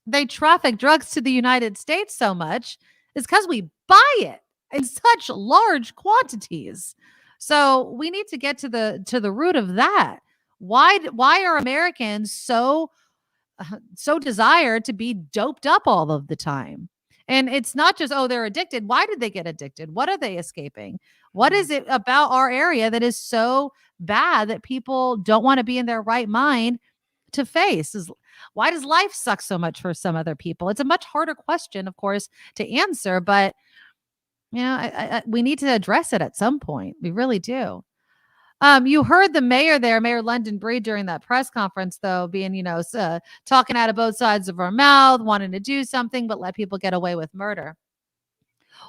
they traffic drugs to the United States so much is because we buy it in such large quantities. So we need to get to the root of that. Why are Americans so desired to be doped up all of the time? And it's not just, they're addicted. Why did they get addicted? What are they escaping? What is it about our area that is so bad that people don't want to be in their right mind to face? Why does life suck so much for some other people? It's a much harder question, of course, to answer, but we need to address it at some point. We really do. You heard the mayor there, Mayor London Breed, during that press conference, though, being, talking out of both sides of her mouth, wanting to do something, but let people get away with murder.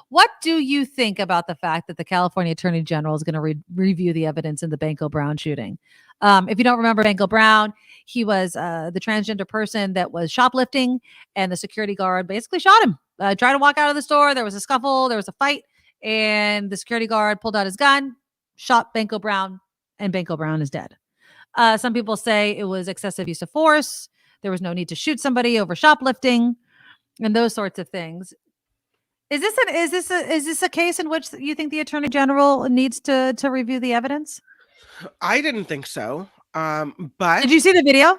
What do you think about the fact that the California Attorney General is going to review the evidence in the Banco Brown shooting? If you don't remember Banco Brown, he was the transgender person that was shoplifting, and the security guard basically shot him. Tried to walk out of the store. There was a scuffle. There was a fight, and the security guard pulled out his gun, shot Banco Brown, and Banco Brown is dead. Some people say it was excessive use of force. There was no need to shoot somebody over shoplifting and those sorts of things. Is this a case in which you think the Attorney General needs to review the evidence? I didn't think so. But did you see the video?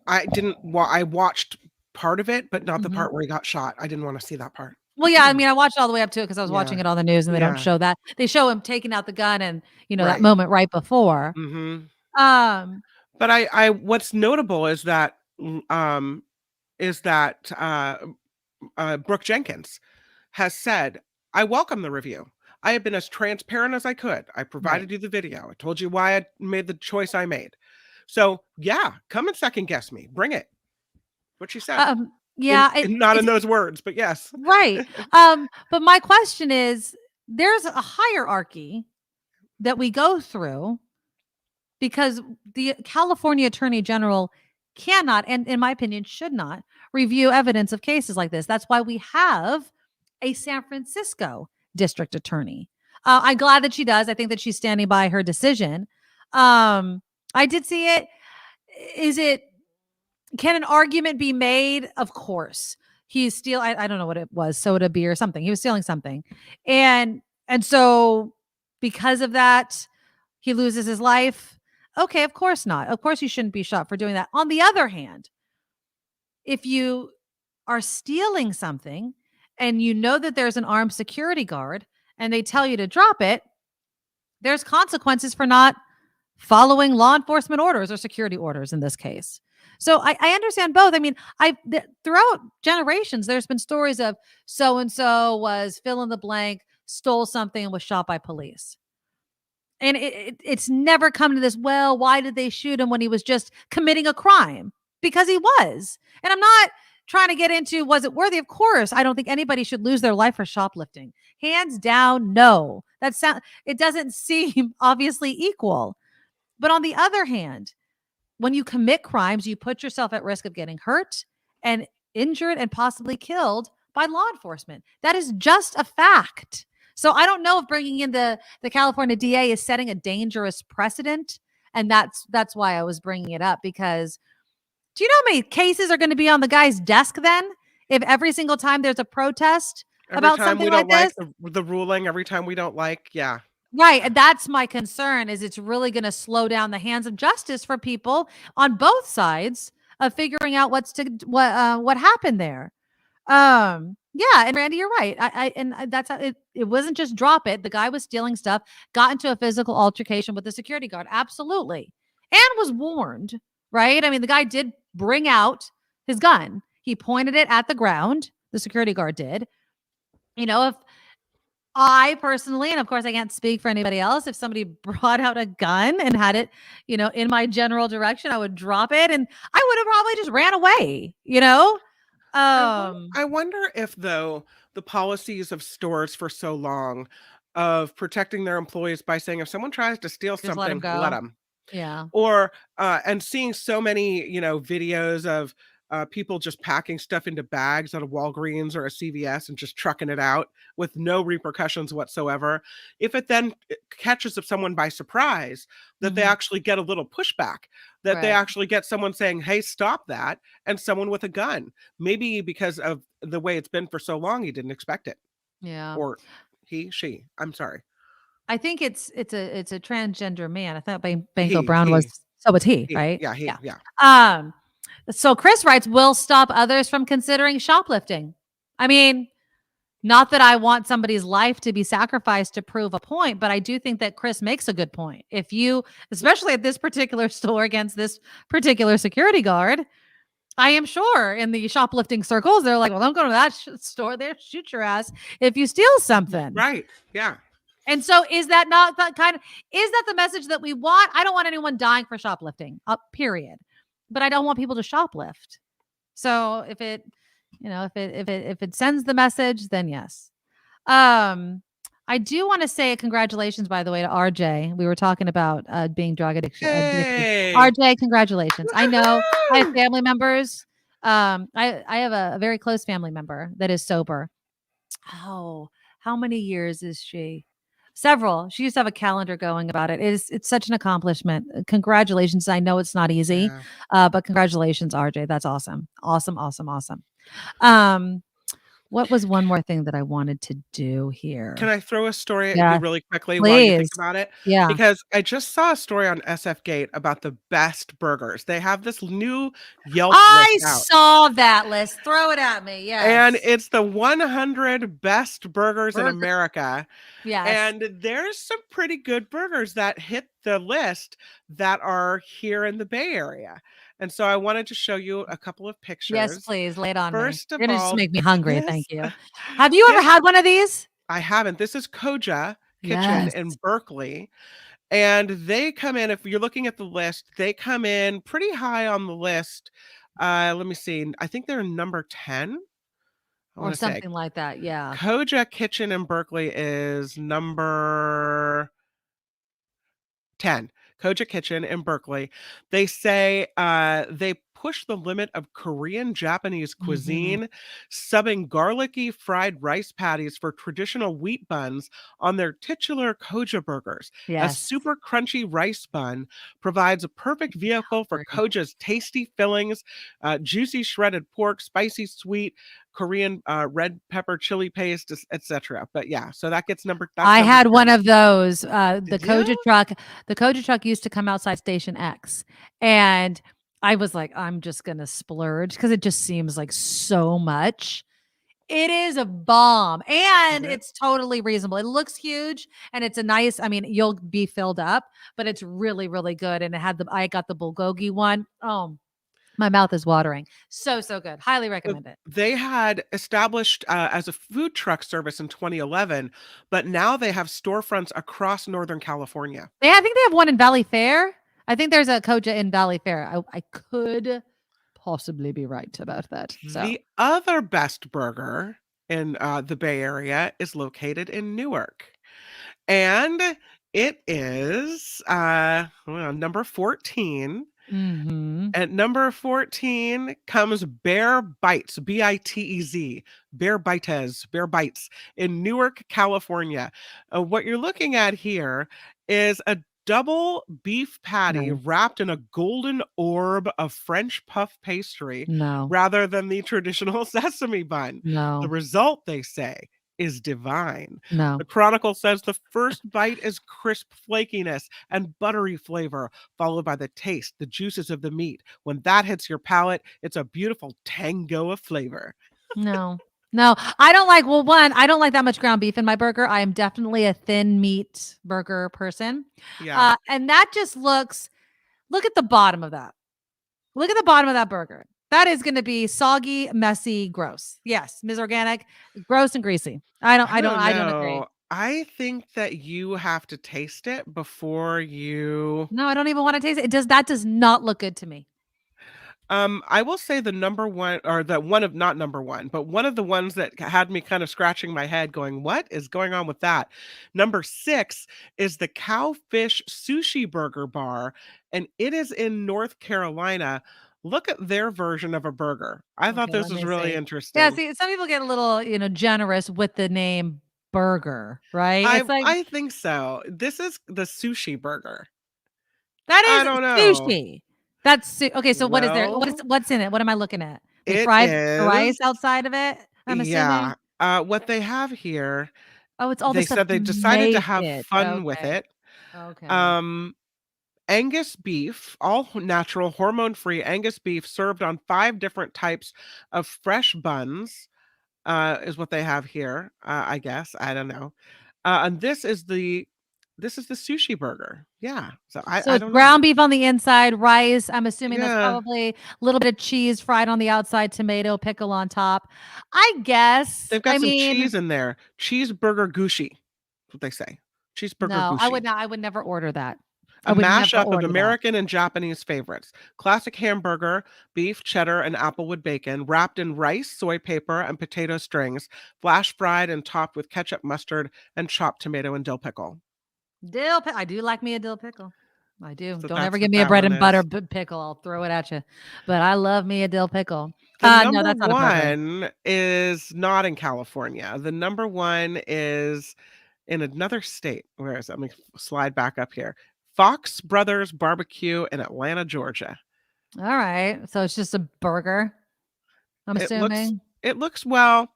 I didn't. I watched part of it, but not the part where he got shot. I didn't want to see that part. Well, yeah, I mean, I watched all the way up to it because I was watching it on the news, and they don't show that. They show him taking out the gun and that moment right before. But I what's notable is that Brooke Jenkins has said, I welcome the review. I have been as transparent as I could. I provided you the video. I told you why I made the choice I made. So yeah, come and second guess me. Bring it. What she said. Yeah. Not in those words, but yes. Right. But my question is, there's a hierarchy that we go through because the California Attorney General cannot, and in my opinion, should not review evidence of cases like this. That's why we have a San Francisco district attorney. I'm glad that she does. I think that she's standing by her decision. I did see it. Can an argument be made? Of course. He's stealing, I don't know what it was, soda, beer, something. He was stealing something. And so because of that, he loses his life. Okay, of course not. Of course you shouldn't be shot for doing that. On the other hand, if you are stealing something and you know that there's an armed security guard and they tell you to drop it, there's consequences for not following law enforcement orders or security orders in this case. So I understand both. I mean, throughout generations, there's been stories of so-and-so was fill in the blank, stole something and was shot by police. And it's never come to this, well, why did they shoot him when he was just committing a crime? Because he was. And I'm not trying to get into, was it worthy? Of course, I don't think anybody should lose their life for shoplifting. Hands down, no. It doesn't seem obviously equal. But on the other hand, when you commit crimes, you put yourself at risk of getting hurt and injured and possibly killed by law enforcement. That is just a fact. So I don't know if bringing in the California DA is setting a dangerous precedent. And that's why I was bringing it up, because do you know how many cases are going to be on the guy's desk then? If every single time there's a protest about something like this? The ruling, every time we don't like, yeah. Right. And that's my concern, is it's really going to slow down the hands of justice for people on both sides of figuring out what happened there. Yeah. And Randy, you're right. That's how it wasn't just drop it. The guy was stealing stuff, got into a physical altercation with the security guard. Absolutely. And was warned, right? I mean, the guy did bring out his gun. He pointed it at the ground. The security guard did. If I personally, and of course I can't speak for anybody else, if somebody brought out a gun and had it, in my general direction, I would drop it and I would have probably just ran away, I wonder if, though, the policies of stores for so long of protecting their employees by saying if someone tries to steal Just something, let let them. Yeah. Or and seeing so many, videos of people just packing stuff into bags at a Walgreens or a CVS and just trucking it out with no repercussions whatsoever. If it then catches someone by surprise, that they actually get a little pushback, that they actually get someone saying, hey, stop that, and someone with a gun. Maybe because of the way it's been for so long, he didn't expect it. Yeah. Or she. I'm sorry. I think it's a transgender man. I thought Banco Brown was, so it's he, right? Yeah, yeah. So Chris writes, will stop others from considering shoplifting. I mean, not that I want somebody's life to be sacrificed to prove a point, but I do think that Chris makes a good point. If you, especially at this particular store against this particular security guard, I am sure in the shoplifting circles, they're like, well, don't go to that store there, shoot your ass if you steal something. Right. Yeah. And so is that not that is that the message that we want? I don't want anyone dying for shoplifting, period. But I don't want people to shoplift. So if it sends the message, then yes. I do want to say congratulations, by the way, to RJ. We were talking about being drug addicted. Hey. RJ, congratulations. I know I have family members. I have a very close family member that is sober. Oh, how many years is she? Several. She used to have a calendar going about it. It's such an accomplishment. Congratulations. I know it's not easy, but congratulations, RJ. That's awesome. Awesome, awesome, awesome. What was one more thing that I wanted to do here? Can I throw a story at Yeah, you really quickly while you think please. about it? Yeah. Because I just saw a story on SF Gate about the best burgers. They have this new Yelp I list out. saw that list. Throw it at me. Yes. And it's the 100 best burgers in America. Yes. And there's some pretty good burgers that hit the list that are here in the Bay Area. And so I wanted to show you a couple of pictures. Yes, please. Lay it on First me. of You're gonna just all, make me hungry. this- Thank you. Have you ever had one of these? I haven't. This is Koja Kitchen Yes. in Berkeley. And they come in, if you're looking at the list, they come in pretty high on the list. Let me see. I think they're number 10. Or something like that. Yeah. Koja Kitchen in Berkeley is number 10. Koja Kitchen in Berkeley. They say they push the limit of Korean Japanese cuisine, subbing garlicky fried rice patties for traditional wheat buns on their titular Koja burgers. A Yes. super crunchy rice bun provides a perfect vehicle for Koja's tasty fillings, juicy shredded pork, spicy sweet Korean red pepper chili paste, etc. But yeah, so that gets number. I number had 10. one of those. The Koja truck used to come outside Station X, and I was like, I'm just gonna splurge because it just seems like so much. It is a bomb, and it's totally reasonable. It looks huge, and it's a nice. I mean, you'll be filled up, but it's really, really good. And it had I got the bulgogi one. Oh, my mouth is watering. So good. Highly recommend it. They had established as a food truck service in 2011, but now they have storefronts across Northern California. Yeah, I think they have one in Valley Fair. I think there's a Koja in Valley Fair. I could possibly be right about that. So The other best burger in the Bay Area is located in Newark. And it is number 14. At number 14 comes Bear Bites, B-I-T-E-Z, Bear Bites in Newark, California. What you're looking at here is a double beef patty wrapped in a golden orb of French puff pastry rather than the traditional sesame bun. The result, they say, is divine. The Chronicle says the first bite is crisp flakiness and buttery flavor, followed by the taste, the juices of the meat. When that hits your palate, it's a beautiful tango of flavor. No, I don't like. Well, one, I don't like that much ground beef in my burger. I am definitely a thin meat burger person. Yeah. And that just looks. Look at the bottom of that. Look at the bottom of that burger. That is going to be soggy, messy, gross. Yes, Ms. Organic, gross and greasy. I don't agree. I think that you have to taste it before you. No, I don't even want to taste it. That does not look good to me. I will say the number one, or the one of not number one, but one of the ones that had me kind of scratching my head going, what is going on with that? Number 6 is the Cowfish Sushi Burger Bar, and it is in North Carolina. Look at their version of a burger. I thought this was really interesting. Yeah, see, some people get a little, generous with the name burger, right? I think so. This is the sushi burger. That is I don't know. sushi. That's okay. So what is there? What's in it? What am I looking at? They fried rice outside of it. I'm assuming. Yeah. What they have here. Oh, it's all. They the stuff said they decided to have fun with it. Okay. Angus beef, all natural, hormone-free Angus beef served on 5 different types of fresh buns, is what they have here. I guess I don't know. And this is the sushi burger. Yeah. So I it's don't ground know. beef on the inside, rice. I'm assuming that's Yeah. probably a little bit of cheese fried on the outside, tomato, pickle on top. I guess. They've got some cheese in there. Cheeseburger gushi. That's what they say. Cheeseburger No, gushi. I would never order that. A would never mashup of order that. American and Japanese favorites. Classic hamburger, beef, cheddar, and applewood bacon, wrapped in rice, soy paper, and potato strings, flash fried and topped with ketchup, mustard, and chopped tomato and dill pickle. I do like me a dill pickle. I do. So Don't that's ever give what me a that bread one and butter is. pickle. I'll throw it at you. But I love me a dill pickle. The No, number that's not a burger. one is not in California. The number one is in another state. Where is it? Let me slide back up here. Fox Brothers Barbecue in Atlanta, Georgia. All right. So it's just a burger, I'm assuming. It looks well.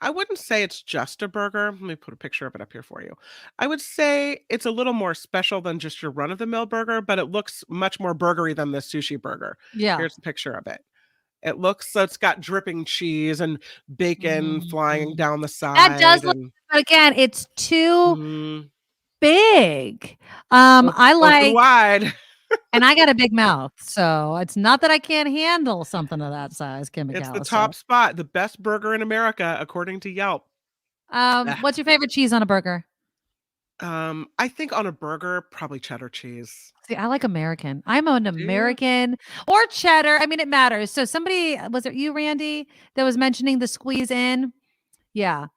I wouldn't say it's just a burger. Let me put a picture of it up here for you. I would say it's a little more special than just your run-of-the-mill burger, but it looks much more burgery than the sushi burger. Yeah. Here's a picture of it. It looks so it's got dripping cheese and bacon flying down the side. That does look, but again, it's too big. I Open like wide. and I got a big mouth, so it's not that I can't handle something of that size, Kim It's the McAllister. top spot, the best burger in America, according to Yelp. What's your favorite cheese on a burger? I think on a burger, probably cheddar cheese. See, I like American. I'm an American or cheddar. I mean, it matters. So somebody, was it you, Randy, that was mentioning the squeeze in? Yeah.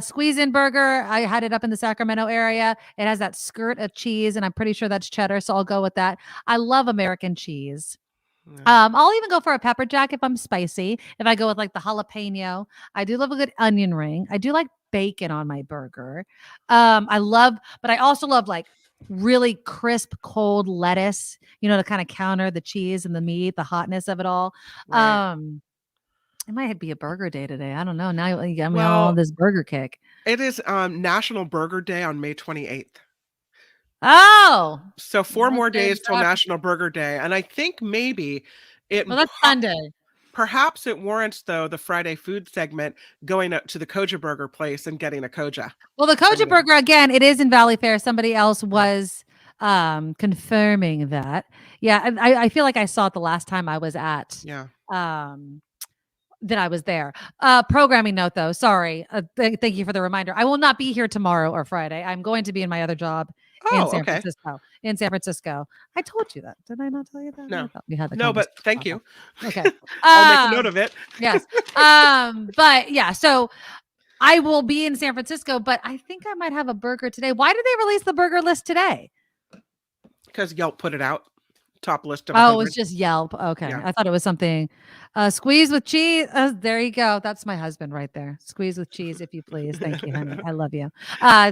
Squeeze in burger. I had it up in the Sacramento area. It has that skirt of cheese, and I'm pretty sure that's cheddar. So I'll go with that. I love American cheese. I'll even go for a pepper jack if I'm spicy. If I go with like the jalapeno, I do love a good onion ring. I do like bacon on my burger. But I also love like really crisp, cold lettuce, to kind of counter the cheese and the meat, the hotness of it all. Right. It might be a burger day today. I don't know. Now you got me all on this burger kick. It is National Burger Day on May 28th. Oh, so 4 more days till National Burger Day, and I think maybe that's Sunday. Perhaps it warrants, though, the Friday food segment going up to the Koja Burger place and getting a Koja. Well, the Koja Burger, again, it is in Valley Fair. Somebody else was confirming that. Yeah, I feel like I saw it the last time I was at. Yeah. That I was there. Programming note, though. Sorry. Thank you for the reminder. I will not be here tomorrow or Friday. I'm going to be in my other job in San Francisco. In San Francisco. I told you that. Did I not tell you that? No. We had the no, but thank you. Okay. I'll make a note of it. Yes. But yeah, so I will be in San Francisco, but I think I might have a burger today. Why did they release the burger list today? Because Yelp put it out. Top list of 100. Oh, it was just Yelp. Okay. Yeah. I thought it was something. Squeeze with cheese. There you go. That's my husband right there. Squeeze with cheese, if you please. Thank you, honey. I love you.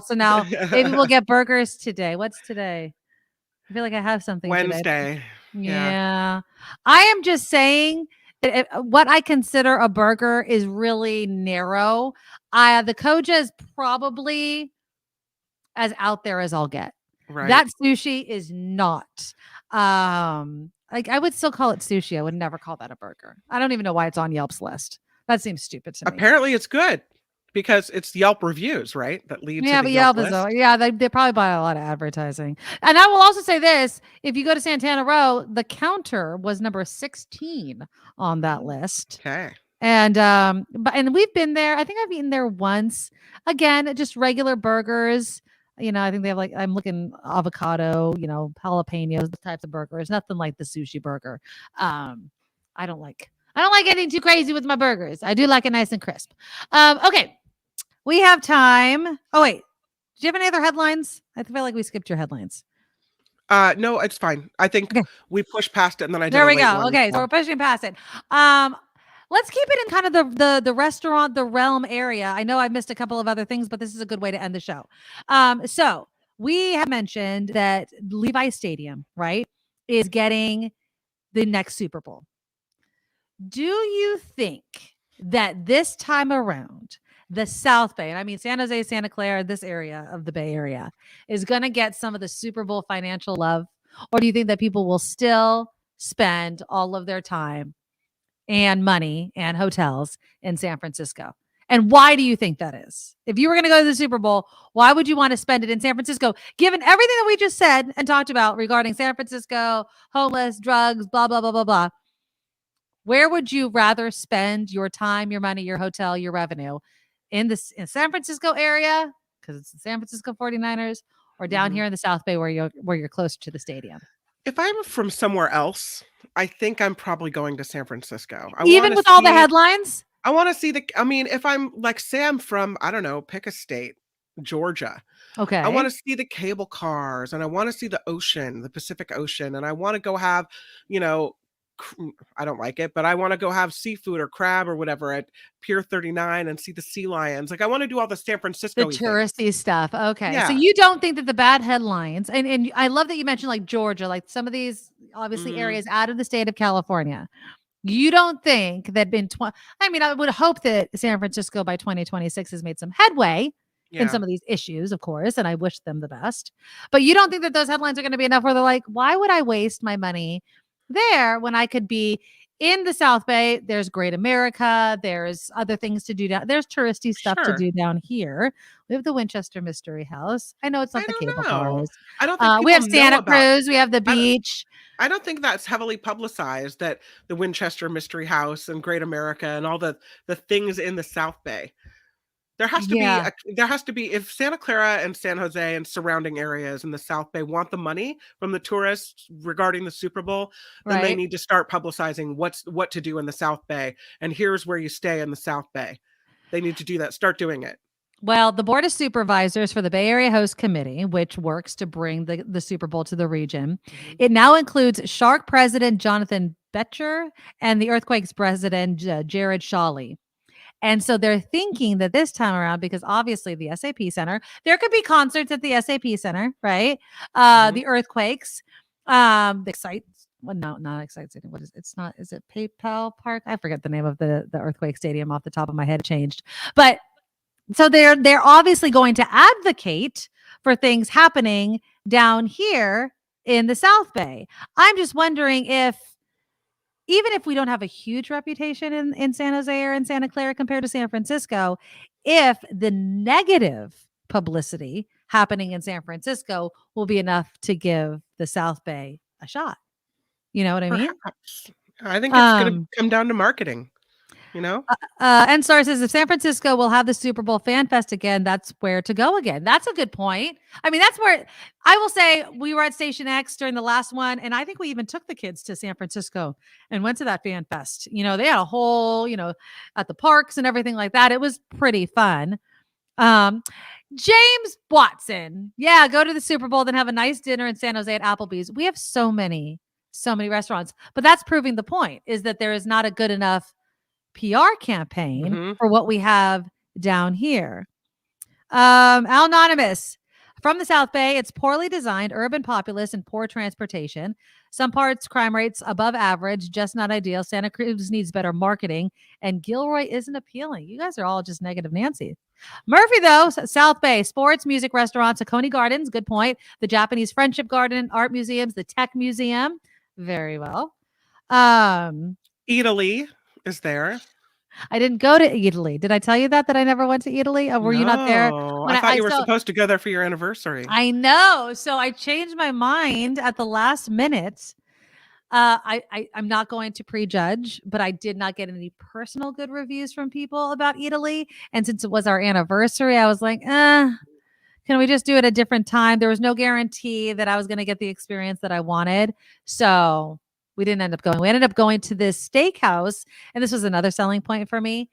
So now maybe we'll get burgers today. What's today? I feel like I have something Wednesday. Today. Yeah. I am just saying what I consider a burger is really narrow. The Koja is probably as out there as I'll get. Right. That sushi is not. Like I would still call it sushi. I would never call that a burger. I don't even know why it's on Yelp's list. That seems stupid to me. Apparently it's good because it's Yelp reviews, right? That leads to the but Yelp is list. they probably buy a lot of advertising. And I will also say this, if you go to Santana Row, the counter was number 16 on that list. Okay. And we've been there. I think I've eaten there once. Again, just regular burgers. I think they have I'm looking avocado, jalapenos, the types of burgers, nothing like the sushi burger. I don't like getting too crazy with my burgers. I do like it nice and crisp. Okay. We have time. Oh, wait. Do you have any other headlines? I feel like we skipped your headlines. No, it's fine. I think we pushed past it and then I did There we a late go. one. Okay. So we're pushing past it. Let's keep it in kind of the restaurant, the realm area. I know I missed a couple of other things, but this is a good way to end the show. So we have mentioned that Levi Stadium, right, is getting the next Super Bowl. Do you think that this time around, the South Bay, and I mean San Jose, Santa Clara, this area of the Bay Area, is going to get some of the Super Bowl financial love? Or do you think that people will still spend all of their time and money and hotels in San Francisco? And why do you think that is? If you were going to go to the Super Bowl, why would you want to spend it in San Francisco, given everything that we just said and talked about regarding San Francisco, homeless, drugs, blah, blah, blah, blah, blah? Where would you rather spend your time, your money, your hotel, your revenue? In San Francisco area, because it's the San Francisco 49ers, or down here in the South Bay where you're closer to the stadium? If I'm from somewhere else, I think I'm probably going to San Francisco. Even with all the headlines? I want to see if I'm like, say I'm from, I don't know, pick a state, Georgia. Okay. I want to see the cable cars, and I want to see the ocean, the Pacific Ocean, and I want to go have, I don't like it, but I want to go have seafood or crab or whatever at Pier 39 and see the sea lions. Like, I want to do all the San Francisco touristy stuff. Okay. Yeah. So you don't think that the bad headlines, and I love that you mentioned like Georgia, like some of these obviously areas out of the state of California. You don't think that I would hope that San Francisco by 2026 has made some headway in some of these issues, of course, and I wish them the best. But you don't think that those headlines are going to be enough where they're like, why would I waste my money there when I could be in the South Bay? There's Great America. There's other things to do down. There's touristy stuff to do down here. We have the Winchester Mystery House. I know it's not the cable cars. I don't think we have Santa Cruz. We have the beach. I don't think that's heavily publicized, that the Winchester Mystery House and Great America and all the things in the South Bay. There has to be, if Santa Clara and San Jose and surrounding areas in the South Bay want the money from the tourists regarding the Super Bowl, then they need to start publicizing what to do in the South Bay. And here's where you stay in the South Bay. They need to do that. Start doing it. Well, the Board of Supervisors for the Bay Area Host Committee, which works to bring the Super Bowl to the region, it now includes Shark President Jonathan Betcher and the Earthquakes President Jared Shawley. And so they're thinking that this time around, because obviously the SAP Center, there could be concerts at the SAP Center, right? The Earthquakes, the Excite. Well, no, not Excite Stadium. What is it? It's not? Is it PayPal Park? I forget the name of the Earthquake Stadium off the top of my head. It changed, but so they're obviously going to advocate for things happening down here in the South Bay. I'm just wondering if, even if we don't have a huge reputation in San Jose or in Santa Clara compared to San Francisco, if the negative publicity happening in San Francisco will be enough to give the South Bay a shot. You know what I mean? Perhaps. I think it's going to come down to marketing. NSAR says if San Francisco will have the Super Bowl Fan Fest again, that's where to go again. That's a good point. I mean, that's where I will say we were at Station X during the last one, and I think we even took the kids to San Francisco and went to that Fan Fest. They had a whole, at the parks and everything like that. It was pretty fun. James Watson. Yeah, go to the Super Bowl, then have a nice dinner in San Jose at Applebee's. We have so many restaurants, but that's proving the point, is that there is not a good enough PR campaign for what we have down here. Anonymous. From the South Bay, it's poorly designed, urban populace, and poor transportation. Some parts, crime rates above average, just not ideal. Santa Cruz needs better marketing, and Gilroy isn't appealing. You guys are all just negative Nancy. Murphy, though, South Bay, sports, music, restaurants, Coney Gardens, good point. The Japanese Friendship Garden, art museums, the Tech Museum, very well. Italy is there. I didn't go to Italy. Did I tell you that I never went to Italy? Or were you not there? I thought you were supposed to go there for your anniversary. I know. So I changed my mind at the last minute. I'm not going to prejudge, but I did not get any personal good reviews from people about Italy. And since it was our anniversary, I was like, can we just do it a different time? There was no guarantee that I was going to get the experience that I wanted. So we didn't end up going. We ended up going to this steakhouse. And this was another selling point for me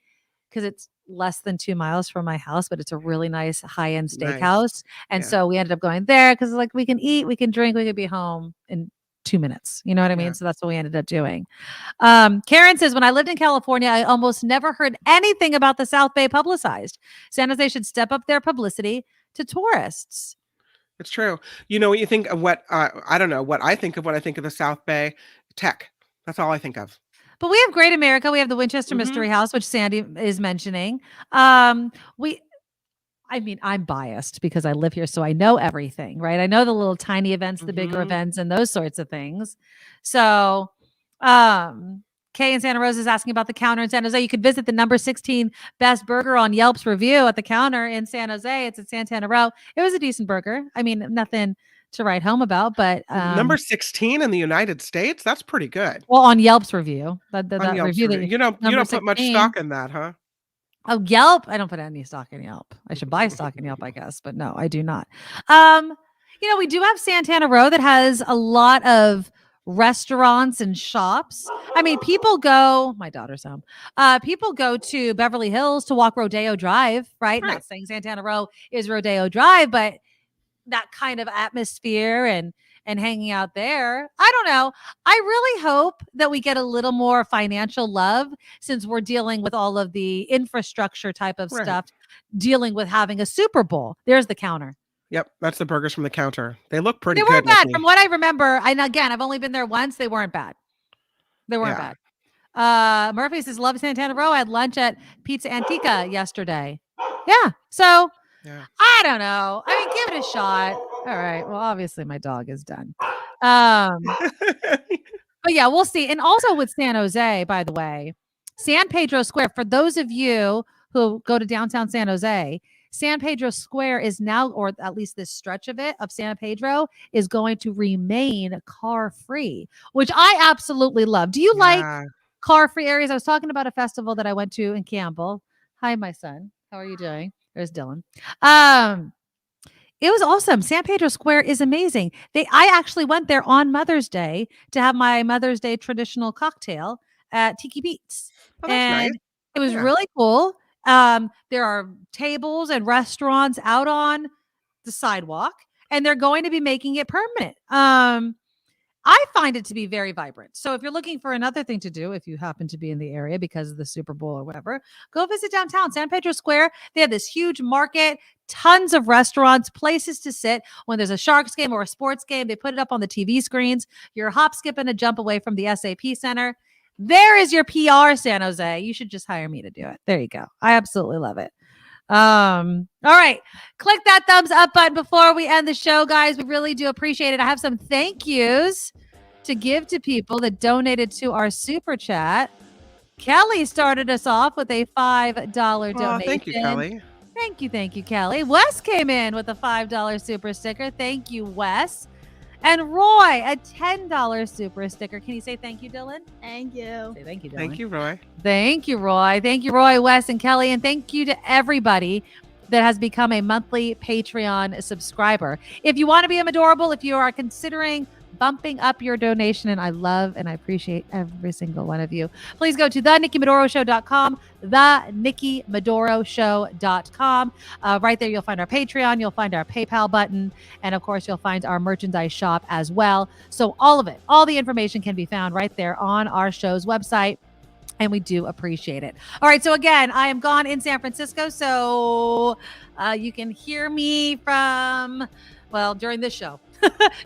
because it's less than 2 miles from my house, but it's a really nice high-end steakhouse. Nice. And so we ended up going there because like we can eat, we can drink, we could be home in 2 minutes. You know what I mean? So that's what we ended up doing. Karen says, when I lived in California, I almost never heard anything about the South Bay publicized. San Jose should step up their publicity to tourists. It's true. You know what you think of what, I don't know what I think of when I think of the South Bay. Tech. That's all I think of. But we have Great America. We have the Winchester Mystery House, which Sandy is mentioning. I'm biased because I live here, so I know everything, right? I know the little tiny events, the bigger events, and those sorts of things. So, Kay in Santa Rosa is asking about the counter in San Jose. You could visit the number 16 best burger on Yelp's review at the counter in San Jose. It's at Santana Row. It was a decent burger. I mean, nothing to write home about, but number 16 in the United States, that's pretty good. Well, on Yelp's review, that Yelp's review, review. You don't put much stock in that, huh? Oh, Yelp. I don't put any stock in Yelp. I should buy stock in Yelp, I guess, but no, I do not. we do have Santana Row that has a lot of restaurants and shops. I mean, people go, my daughter's home. People go to Beverly Hills to walk Rodeo Drive, right? Not saying Santana Row is Rodeo Drive, but that kind of atmosphere and hanging out there. I don't know. I really hope that we get a little more financial love since we're dealing with all of the infrastructure type of stuff, dealing with having a Super Bowl. There's the counter. Yep, that's the burgers from the counter. They look pretty good. They weren't bad. From what I remember, and again, I've only been there once. They weren't bad. They weren't bad. Murphy says, love Santana Row. I had lunch at Pizza Antica yesterday. Yeah. So I don't know. I mean, give it a shot. All right. Well, obviously my dog is done. But yeah, we'll see. And also with San Jose, by the way, San Pedro Square, for those of you who go to downtown San Jose, San Pedro Square is now, or at least this stretch of it, of San Pedro, is going to remain car-free, which I absolutely love. Do you like car-free areas? I was talking about a festival that I went to in Campbell. Hi, my son. How are you doing? There's Dylan. It was awesome. San Pedro Square is amazing. I actually went there on Mother's Day to have my Mother's Day traditional cocktail at Tiki Beats. Oh, that's nice. It was really cool. There are tables and restaurants out on the sidewalk, and they're going to be making it permanent. I find it to be very vibrant. So if you're looking for another thing to do, if you happen to be in the area because of the Super Bowl or whatever, go visit downtown San Pedro Square. They have this huge market, tons of restaurants, places to sit. When there's a Sharks game or a sports game, they put it up on the TV screens. You're a hop, skip, and a jump away from the SAP Center. There is your PR, San Jose. You should just hire me to do it. There you go. I absolutely love it. All right. Click that thumbs up button before we end the show, guys. We really do appreciate it. I have some thank yous to give to people that donated to our super chat. Kelly started us off with a $5 donation. Thank you, Kelly. Thank you, Kelly. Wes came in with a $5 super sticker. Thank you, Wes. And Roy, a $10 super sticker. Can you say thank you, Dylan? Thank you. Say thank you, Dylan. Thank you, Roy. Thank you, Roy. Thank you, Roy, Wes, and Kelly. And thank you to everybody that has become a monthly Patreon subscriber. If you want to be a Medorable, if you are considering bumping up your donation, and I love and I appreciate every single one of you, please go to thenikkimedoroshow.com, thenikkimedoroshow.com. Right there, you'll find our Patreon, you'll find our PayPal button, and of course, you'll find our merchandise shop as well. So all of it, all the information can be found right there on our show's website. And we do appreciate it. All right. So again, I am gone in San Francisco. So you can hear me from, during this show.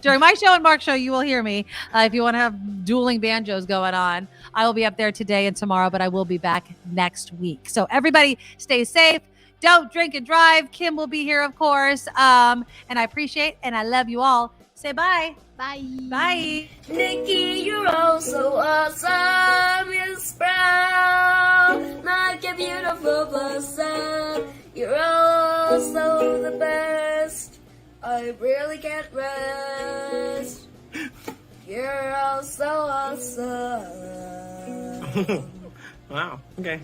During my show and Mark's show, you will hear me. If you want to have dueling banjos going on, I will be up there today and tomorrow, but I will be back next week. So everybody stay safe. Don't drink and drive. Kim will be here, of course. And I appreciate and I love you all. Say bye. Bye. Bye. Nikki, you're all so awesome. You're proud, like a beautiful blossom. You're also the best. I really can't rest. You're all so awesome. Wow. Okay.